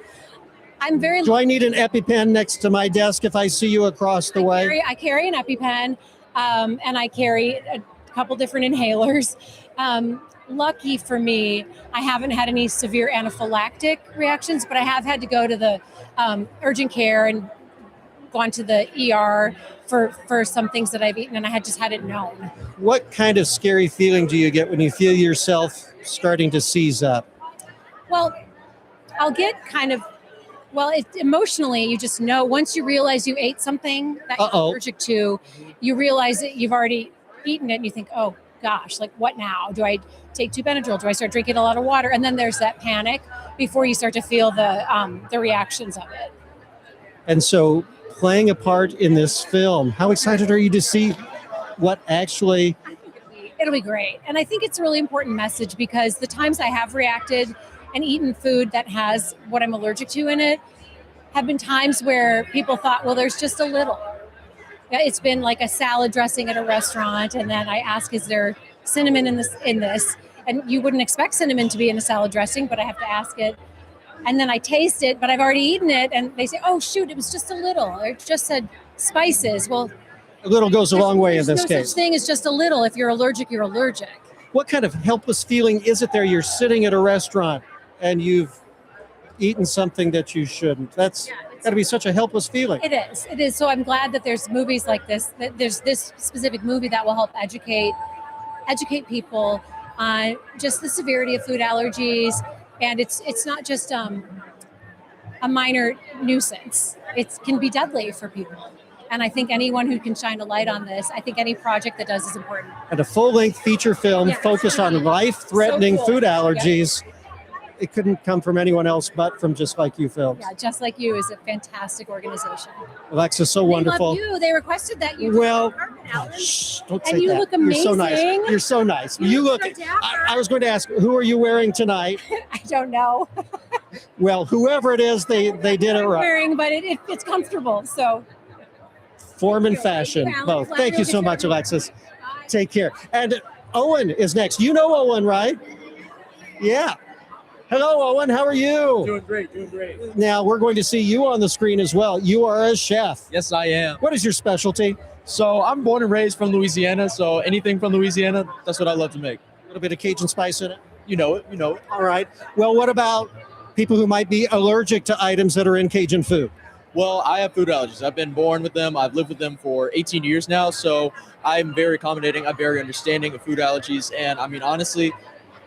I'm very. Do I need an EpiPen next to my desk if I see you across the way? I carry an EpiPen, and I carry a couple different inhalers. Lucky for me, I haven't had any severe anaphylactic reactions, but I have had to go to the urgent care and gone to the ER for some things that I've eaten, and I had just had it known. What kind of scary feeling do you get when you feel yourself starting to seize up? Well, I'll get kind of, emotionally, you just know once you realize you ate something that you're allergic to, you realize that you've already eaten it and you think, oh gosh, like what now? Do I take 2 Benadryl? Do I start drinking a lot of water? And then there's that panic before you start to feel the reactions of it. And so playing a part in this film, how excited are you to see what actually... It'll be great. And I think it's a really important message because the times I have reacted and eaten food that has what I'm allergic to in it have been times where people thought, well, there's just a little. It's been like a salad dressing at a restaurant, and then I ask, is there cinnamon in this? And you wouldn't expect cinnamon to be in a salad dressing, but I have to ask it. And then I taste it, but I've already eaten it, and they say, oh, shoot, it was just a little. Or it just said spices. Well, a little goes a long way in this no case. Such thing as just a little. If you're allergic, you're allergic. What kind of helpless feeling is it there? You're sitting at a restaurant and you've eaten something that you shouldn't. That's got to be such a helpless feeling. It is. It is. So I'm glad that there's movies like this, that there's this specific movie that will help educate people on just the severity of food allergies. And it's not just a minor nuisance. It can be deadly for people. And I think anyone who can shine a light on this, I think any project that does is important. And a full-length feature film focused on life-threatening food allergies. Yeah. It couldn't come from anyone else but from Just Like You Films. Yeah, Just Like You is a fantastic organization. Alexis, so wonderful. They love you. They requested that you. Well, don't say and you that. look amazing. You're so nice. You're so nice. You look. So I was going to ask, who are you wearing tonight? I don't know. Well, whoever it is, they did it right. Wearing, but it's comfortable. So. Form and fashion, both. Thank you so much, Alexis. Take care. And Owen is next. You know Owen, right? Yeah. Hello, Owen. How are you? Doing great. Now, we're going to see you on the screen as well. You are a chef. Yes, I am. What is your specialty? So I'm born and raised from Louisiana, so anything from Louisiana, that's what I love to make. A little bit of Cajun spice in it? You know it. All right. Well, what about people who might be allergic to items that are in Cajun food? Well, I have food allergies. I've been born with them. I've lived with them for 18 years now, so I'm very accommodating. I'm very understanding of food allergies, and I mean, honestly,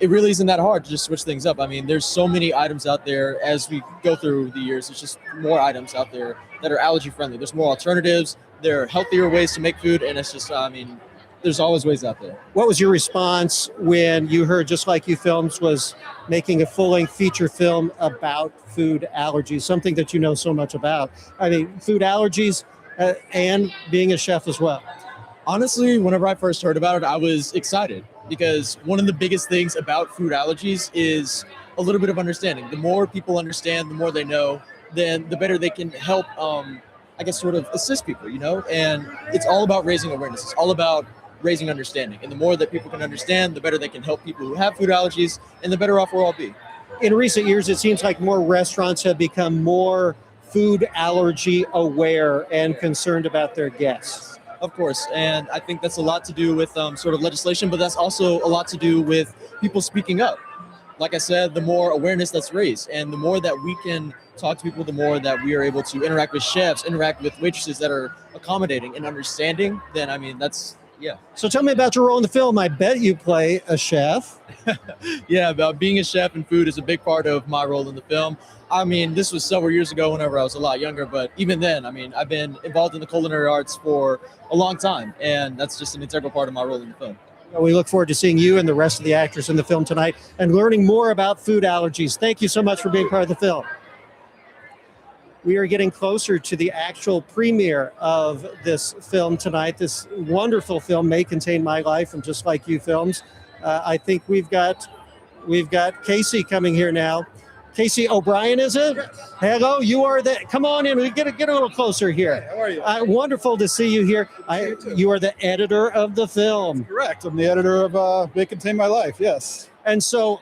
it really isn't that hard to just switch things up. I mean, there's so many items out there as we go through the years. There's just more items out there that are allergy friendly. There's more alternatives. There are healthier ways to make food, and it's just, I mean, there's always ways out there. What was your response when you heard Just Like You Films was making a full-length feature film about food allergies, something that you know so much about? I mean, food allergies and being a chef as well. Honestly, whenever I first heard about it, I was excited because one of the biggest things about food allergies is a little bit of understanding. The more people understand, the more they know, then the better they can help, I guess, sort of assist people, you know? And it's all about raising awareness. It's all about raising understanding. And the more that people can understand, the better they can help people who have food allergies, and the better off we'll all be. In recent years, it seems like more restaurants have become more food allergy aware and concerned about their guests. Of course, and I think that's a lot to do with sort of legislation, but that's also a lot to do with people speaking up. Like I said, the more awareness that's raised, and the more that we can talk to people, the more that we are able to interact with chefs, interact with waitresses that are accommodating and understanding, then I mean, that's Yeah. So tell me about your role in the film. I bet you play a chef. Yeah, about being a chef and food is a big part of my role in the film. I mean, this was several years ago whenever I was a lot younger, but even then, I mean, I've been involved in the culinary arts for a long time, and that's just an integral part of my role in the film. Well, we look forward to seeing you and the rest of the actors in the film tonight and learning more about food allergies. Thank you so much for being part of the film. We are getting closer to the actual premiere of this film tonight. This wonderful film, May Contain My Life, from Just Like You Films. I think we've got Casey coming here now. Casey O'Brien, is it? Hello, you are the. Come on in. We get a little closer here. How are you? Wonderful to see you here. You are the editor of the film. Correct. I'm the editor of May Contain My Life. Yes. And so,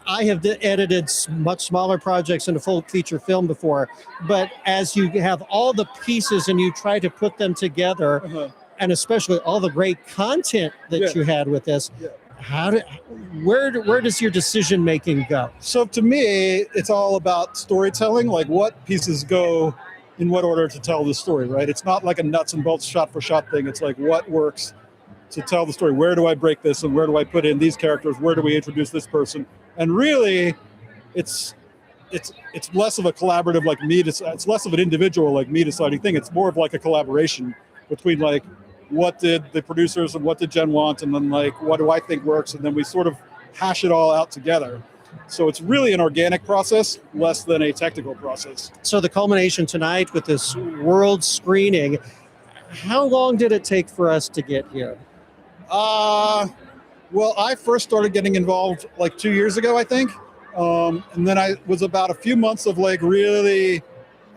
I have edited much smaller projects in a full feature film before, but as you have all the pieces and you try to put them together, and especially all the great content that you had with this, where does your decision making go? So to me, it's all about storytelling, like what pieces go in what order to tell the story, right? It's not like a nuts and bolts shot for shot thing. It's like what works to tell the story. Where do I break this and where do I put in these characters? Where do we introduce this person? And really, it's less of a collaborative like me. It's less of an individual like me deciding thing. It's more of like a collaboration between like what did the producers and what did Jen want, and then like what do I think works, and then we sort of hash it all out together. So it's really an organic process, less than a technical process. So the culmination tonight with this world screening, how long did it take for us to get here? Well, I first started getting involved like 2 years ago, I think. And then I was about a few months of like really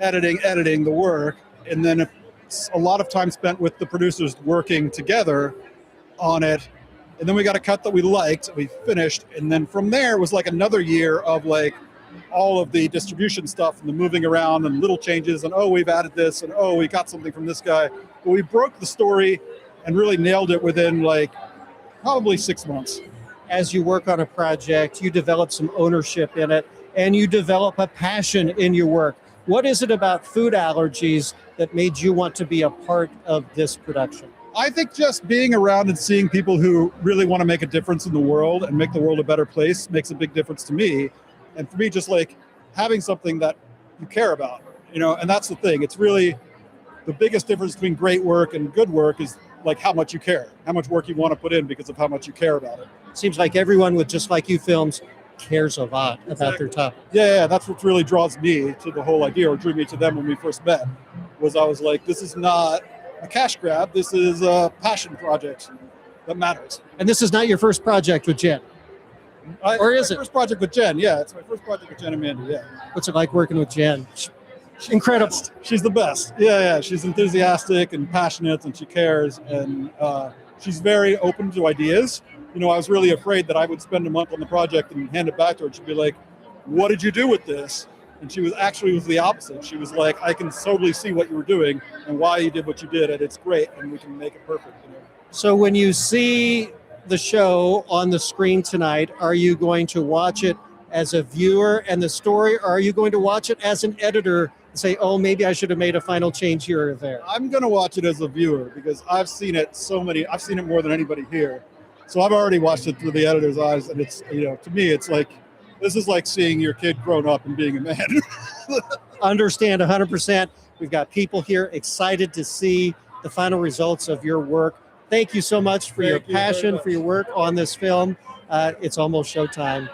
editing the work. And then a lot of time spent with the producers working together on it. And then we got a cut that we liked, we finished. And then from there was like another year of like all of the distribution stuff and the moving around and little changes and, oh, we've added this and, oh, we got something from this guy. But we broke the story and really nailed it within like probably 6 months. As you work on a project, you develop some ownership in it and you develop a passion in your work. What is it about food allergies that made you want to be a part of this production? I think just being around and seeing people who really want to make a difference in the world and make the world a better place makes a big difference to me. And for me, just like having something that you care about, you know, and that's the thing. It's really the biggest difference between great work and good work is like how much you care, how much work you want to put in because of how much you care about it. Seems like everyone with Just Like You Films cares a lot about their topic. Yeah, that's what really draws me to the whole idea, or drew me to them when we first met, was I was like, this is not a cash grab, this is a passion project that matters. And this is not your first project with Jen? Or is it? First project with Jen, yeah. It's my first project with Jen and Mandy, yeah. What's it like working with Jen? Incredible. She's the best. Yeah. She's enthusiastic and passionate and she cares. And she's very open to ideas. You know, I was really afraid that I would spend a month on the project and hand it back to her. And she'd be like, what did you do with this? And she was the opposite. She was like, I can totally see what you were doing and why you did what you did. And it's great. And we can make it perfect. You know? So when you see the show on the screen tonight, are you going to watch it as a viewer and the story, or are you going to watch it as an editor and say, oh, maybe I should have made a final change here or there? I'm going to watch it as a viewer because I've seen it more than anybody here. So I've already watched it through the editor's eyes. And it's, you know, to me, it's like, this is like seeing your kid grown up and being a man. Understand 100%. We've got people here excited to see the final results of your work. Thank you so much for your passion, for your work on this film. It's almost showtime.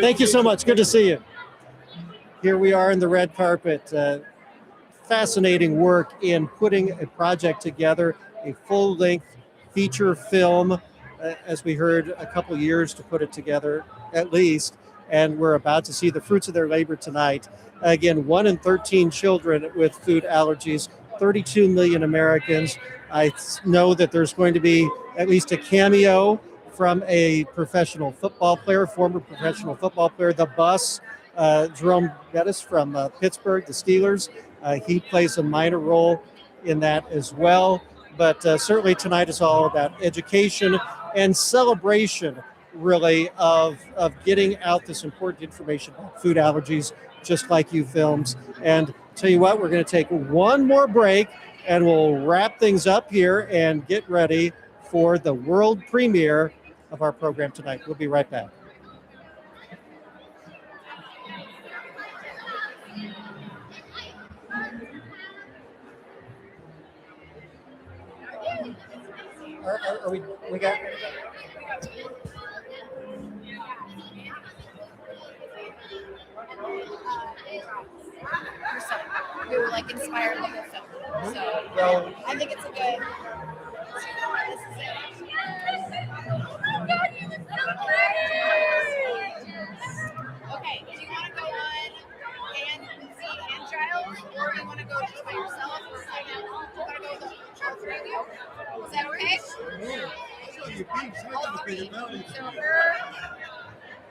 Thank you so much. Good to see you. Here we are in the red carpet. Fascinating work in putting a project together, a full-length feature film, as we heard, a couple years to put it together, at least. And we're about to see the fruits of their labor tonight. Again, 1 in 13 children with food allergies, 32 million Americans. I know that there's going to be at least a cameo from a professional football player, former professional football player, the Bus, Jerome Bettis from Pittsburgh, the Steelers. He plays a minor role in that as well. But certainly tonight is all about education and celebration, really, of getting out this important information about food allergies, Just Like You Films. And tell you what, we're going to take one more break, and we'll wrap things up here and get ready for the world premiere of our program tonight. We'll be right back. Are we got? Who like inspired the whole film. So Well, I think it's a good. Okay, do you want to go on and see and Giles, or do you want to go just by yourself, or like, do you want to go with all three of you? Is that okay? So her,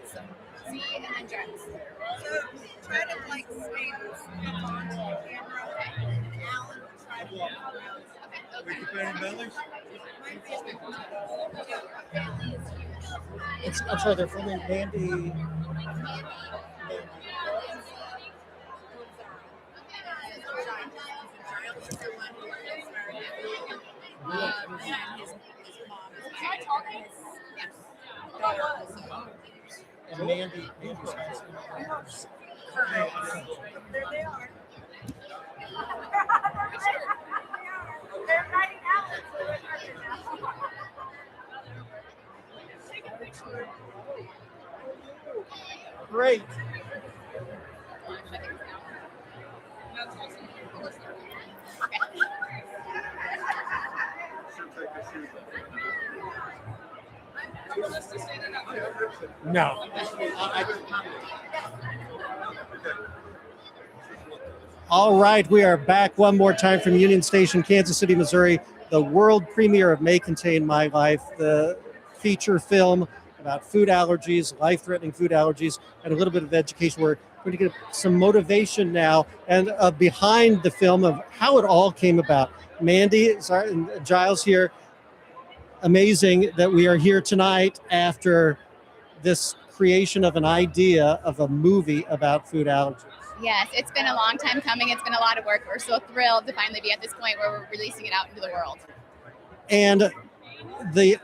so Z, and then Giles. So try to like stay on the camera, and Alan will try to walk around. Okay. I'm sorry, they're filming Mandy. And Mandy's There they are. Great. No. All right, we are back one more time from Union Station, Kansas City, Missouri. The world premiere of May Contain My Life, the feature film about food allergies, life-threatening food allergies, and a little bit of education. We're going to get some motivation now and behind the film of how it all came about. Mandy, and Giles here. Amazing that we are here tonight after this creation of an idea of a movie about food allergies. Yes, it's been a long time coming. It's been a lot of work. We're so thrilled to finally be at this point where we're releasing it out into the world. And the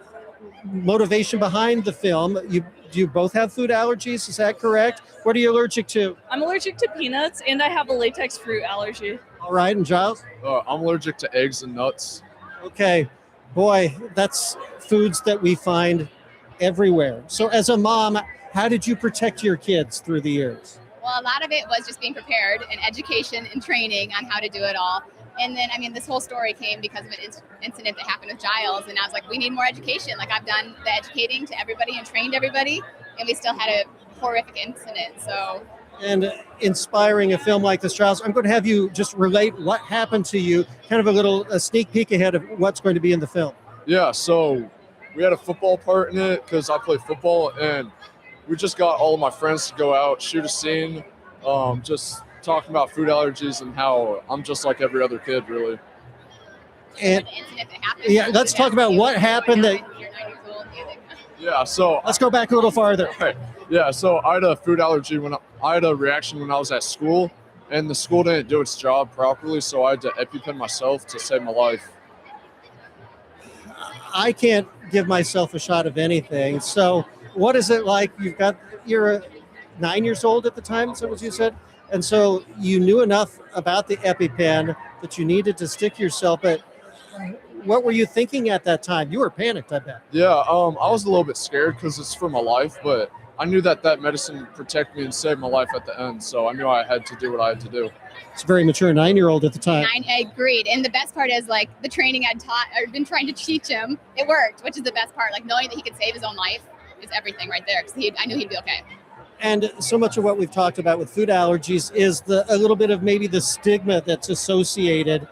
motivation behind the film, you both have food allergies, is that correct? What are you allergic to? I'm allergic to peanuts and I have a latex fruit allergy. All right, and Giles? I'm allergic to eggs and nuts. Okay, boy, that's foods that we find everywhere. So as a mom, how did you protect your kids through the years? Well, a lot of it was just being prepared and education and training on how to do it all. And then, I mean, this whole story came because of an incident that happened with Giles. And I was like, we need more education. Like, I've done the educating to everybody and trained everybody, and we still had a horrific incident. So, And inspiring a film like this, Giles, I'm going to have you just relate what happened to you, kind of a sneak peek ahead of what's going to be in the film. Yeah, so we had a football part in it because I play football, and we just got all of my friends to go out, shoot a scene, just talking about food allergies and how I'm just like every other kid, really. And yeah, let's talk about what happened. Yeah, so let's go back a little farther. Okay. Yeah, so I had a food allergy I had a reaction when I was at school, and the school didn't do its job properly, so I had to EpiPen myself to save my life. I can't give myself a shot of anything. So what is it like? You're 9 years old at the time, is that what you said? And so you knew enough about the EpiPen that you needed to stick yourself, but what were you thinking at that time? You were panicked, I bet. Yeah, I was a little bit scared because it's for my life, but I knew that medicine would protect me and save my life at the end, so I knew I had to do what I had to do. It's a very mature 9-year-old at the time. I agreed. And the best part is, like, the training I'd been trying to teach him, it worked, which is the best part. Like, knowing that he could save his own life is everything right there, because I knew he'd be okay. And so much of what we've talked about with food allergies is a little bit of maybe the stigma that's associated.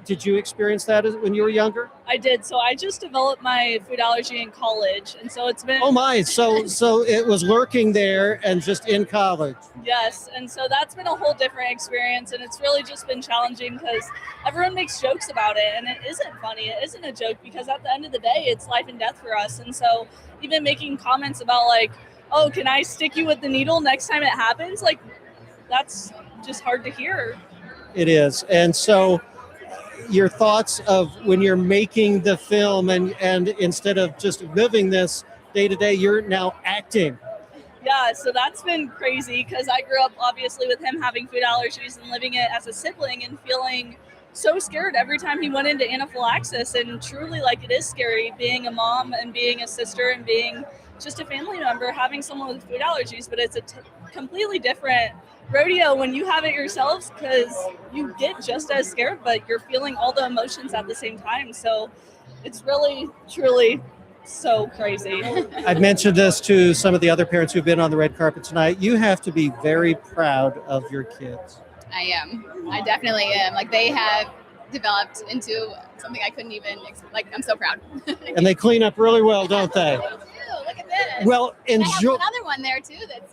Did you experience that when you were younger? I did. So I just developed my food allergy in college. And so it's been... Oh my, so it was lurking there and just in college. Yes. And so that's been a whole different experience. And it's really just been challenging because everyone makes jokes about it. And it isn't funny. It isn't a joke because at the end of the day, it's life and death for us. And so even making comments about like, oh, can I stick you with the needle next time it happens? Like, that's just hard to hear. It is. And so your thoughts of when you're making the film and instead of just living this day to day, you're now acting. Yeah, so that's been crazy because I grew up obviously with him having food allergies and living it as a sibling and feeling so scared every time he went into anaphylaxis. And truly, like, it is scary being a mom and being a sister and being just a family member having someone with food allergies. But it's a completely different rodeo when you have it yourselves because you get just as scared, but you're feeling all the emotions at the same time. So it's really, truly so crazy. I've mentioned this to some of the other parents who've been on the red carpet tonight. You have to be very proud of your kids. I am. I definitely am. Like, they have developed into something I couldn't even, like, I'm so proud. And they clean up really well, don't they? They do. Look at this. Well, I have enjoy. another one there too that's,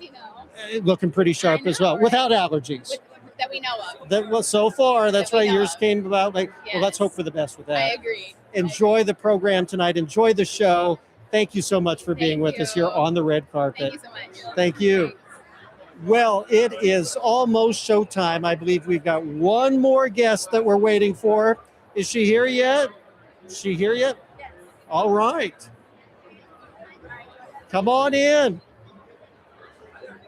Looking pretty sharp as well, without allergies. that we know of. That was so far. That's That we right. know Yours of. came about. Well, let's Yes. hope for the best with that. I agree. Enjoy the program tonight. Enjoy the show. Thank you so much for being with us here on the red carpet. Thank you so much. Thank you. Well, it is almost showtime. I believe we've got one more guest that we're waiting for. Is she here yet? Is she here yet? All right. Come on in.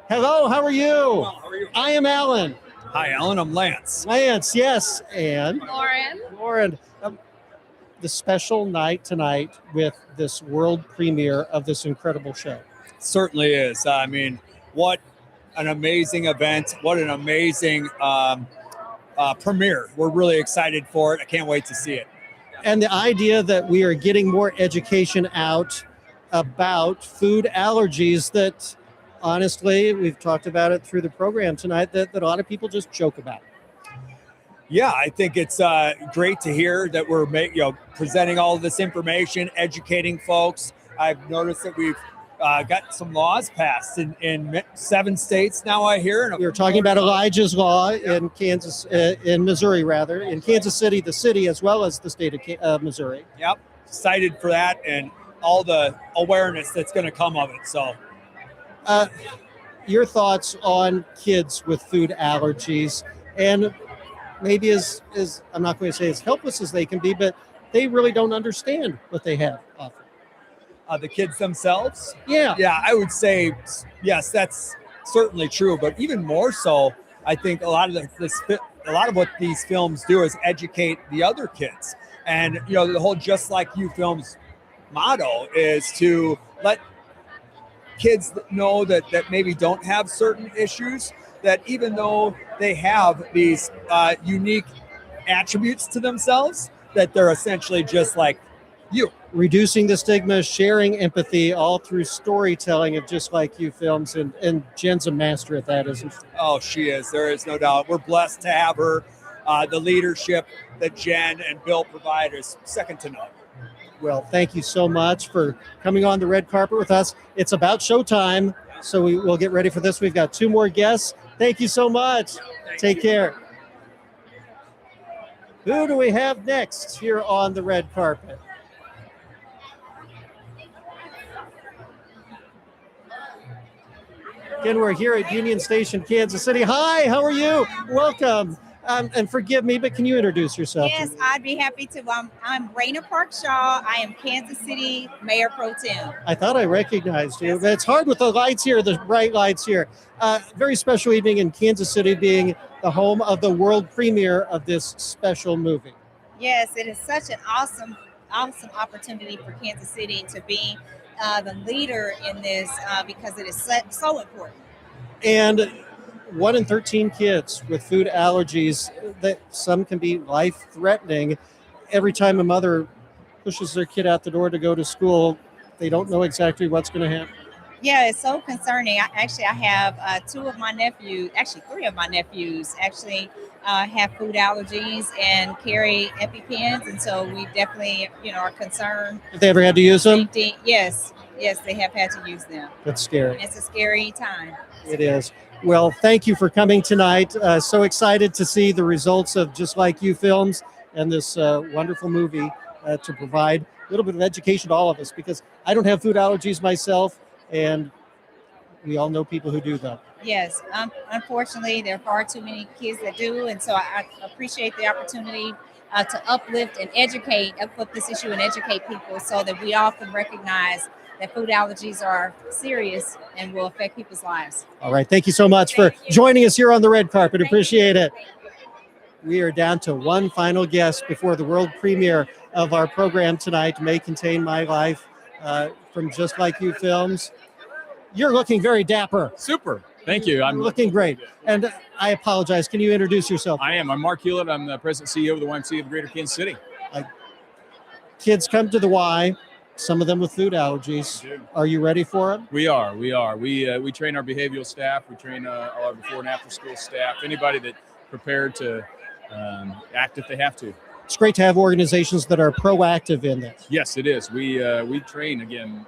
Hello, how are you? I am Alan. Hi, Alan. I'm Lance. Lance, yes. And Lauren. Lauren, the special night tonight with this world premiere of this incredible show. Certainly is. I mean, what an amazing event. What an amazing premiere. We're really excited for it. I can't wait to see it. And the idea that we are getting more education out about food allergies that, honestly, we've talked about it through the program tonight, that a lot of people just joke about. Yeah, I think it's great to hear that we're presenting all of this information, educating folks. I've noticed that we've got some laws passed in 7 states now, I hear. We were talking about Elijah's Law in in Missouri, in Kansas City, the city, as well as the state of Missouri. Yep, excited for that and all the awareness that's going to come of it. So, your thoughts on kids with food allergies, and maybe as I'm not going to say as helpless as they can be, but they really don't understand what they have often. The kids themselves? Yeah. Yeah, I would say, yes, that's certainly true. But even more so, I think a lot of what these films do is educate the other kids. And, the whole Just Like You film's motto is to let kids know that maybe don't have certain issues, that even though they have these unique attributes to themselves, that they're essentially just like you. Reducing the stigma, sharing empathy, all through storytelling of Just Like You films. And Jen's a master at that, isn't she? Oh, she is. There is no doubt. We're blessed to have her. The leadership that Jen and Bill provide is second to none. Well, thank you so much for coming on the red carpet with us. It's about showtime, so we'll get ready for this. We've got 2 more guests. Thank you so much. Take care. Who do we have next here on the red carpet? Again, we're here at Union Station, Kansas City. Hi, how are you? Welcome. And forgive me, but can you introduce yourself? Yes, I'd be happy to. I'm Raina Park Shaw. I am Kansas City Mayor Pro Tem. I thought I recognized you, but it's hard with the lights here, the bright lights here. Very special evening in Kansas City, being the home of the world premiere of this special movie. Yes, it is such an awesome opportunity for Kansas City to be the leader in this because it is so important. And 1 in 13 kids with food allergies, that some can be life-threatening. Every time a mother pushes their kid out the door to go to school, they don't know exactly what's going to happen. Yeah, it's so concerning. I have 3 of my nephews have food allergies and carry EpiPens, and so we definitely, are concerned. Have they ever had to use them? Yes, they have had to use them. That's scary. It's a scary time. It is. Well, thank you for coming tonight. So excited to see the results of Just Like You films and this wonderful movie to provide a little bit of education to all of us, because I don't have food allergies myself, and we all know people who do, though. Yes, unfortunately, there are far too many kids that do, and so I appreciate the opportunity to uplift this issue and educate people so that we all can recognize that food allergies are serious and will affect people's lives. All right. Thank you so much for joining us here on the red carpet. Appreciate it. We are down to one final guest before the world premiere of our program tonight, May Contain My Life, from Just Like You Films. You're looking very dapper. Super. Thank you. I'm looking great. And I apologize. Can you introduce yourself? I am. I'm Mark Hewlett. I'm the president and CEO of the YMCA of Greater Kansas City. Kids come to the Y, some of them with food allergies. Are you ready for it? We are. We train our behavioral staff. We train all our before and after school staff. Anybody that prepared to act if they have to. It's great to have organizations that are proactive in this. Yes, it is. We train again.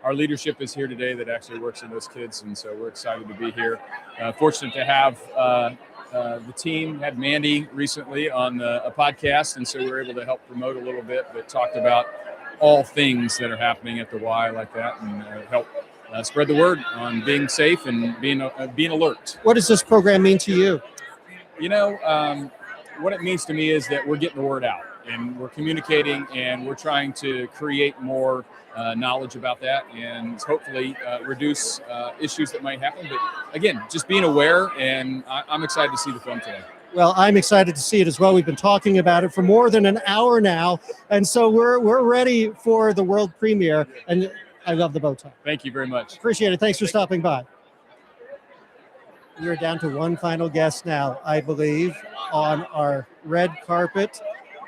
Our leadership is here today that actually works in those kids, and so we're excited to be here. Fortunate to have the team had Mandy recently on a podcast, and so we were able to help promote a little bit, but talked about all things that are happening at the Y like that, and help spread the word on being safe and being alert. What does this program mean to you? You know, what it means to me is that we're getting the word out, and we're communicating, and we're trying to create more knowledge about that, and hopefully reduce issues that might happen. But again, just being aware, and I'm excited to see the film today. Well, I'm excited to see it as well. We've been talking about it for more than an hour now, and so we're ready for the world premiere. And I love the bow tie. Thank you very much. Appreciate it. Thanks for stopping by. We're down to one final guest now, I believe, on our red carpet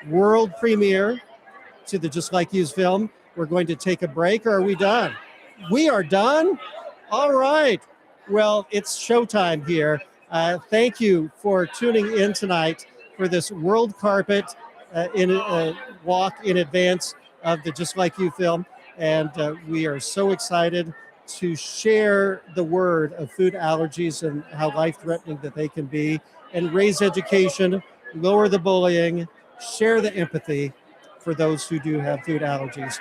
world premiere to the Just Like You's film. We're going to take a break, or are we done? We are done? All right. Well, it's showtime here. Thank you for tuning in tonight for this world carpet walk in advance of the Just Like You film. And we are so excited to share the word of food allergies and how life-threatening that they can be, and raise education, lower the bullying, share the empathy for those who do have food allergies.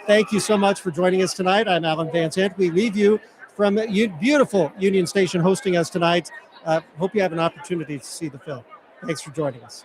Thank you so much for joining us tonight. I'm Alan Van Sant. We leave you from beautiful Union Station hosting us tonight. Hope you have an opportunity to see the film. Thanks for joining us.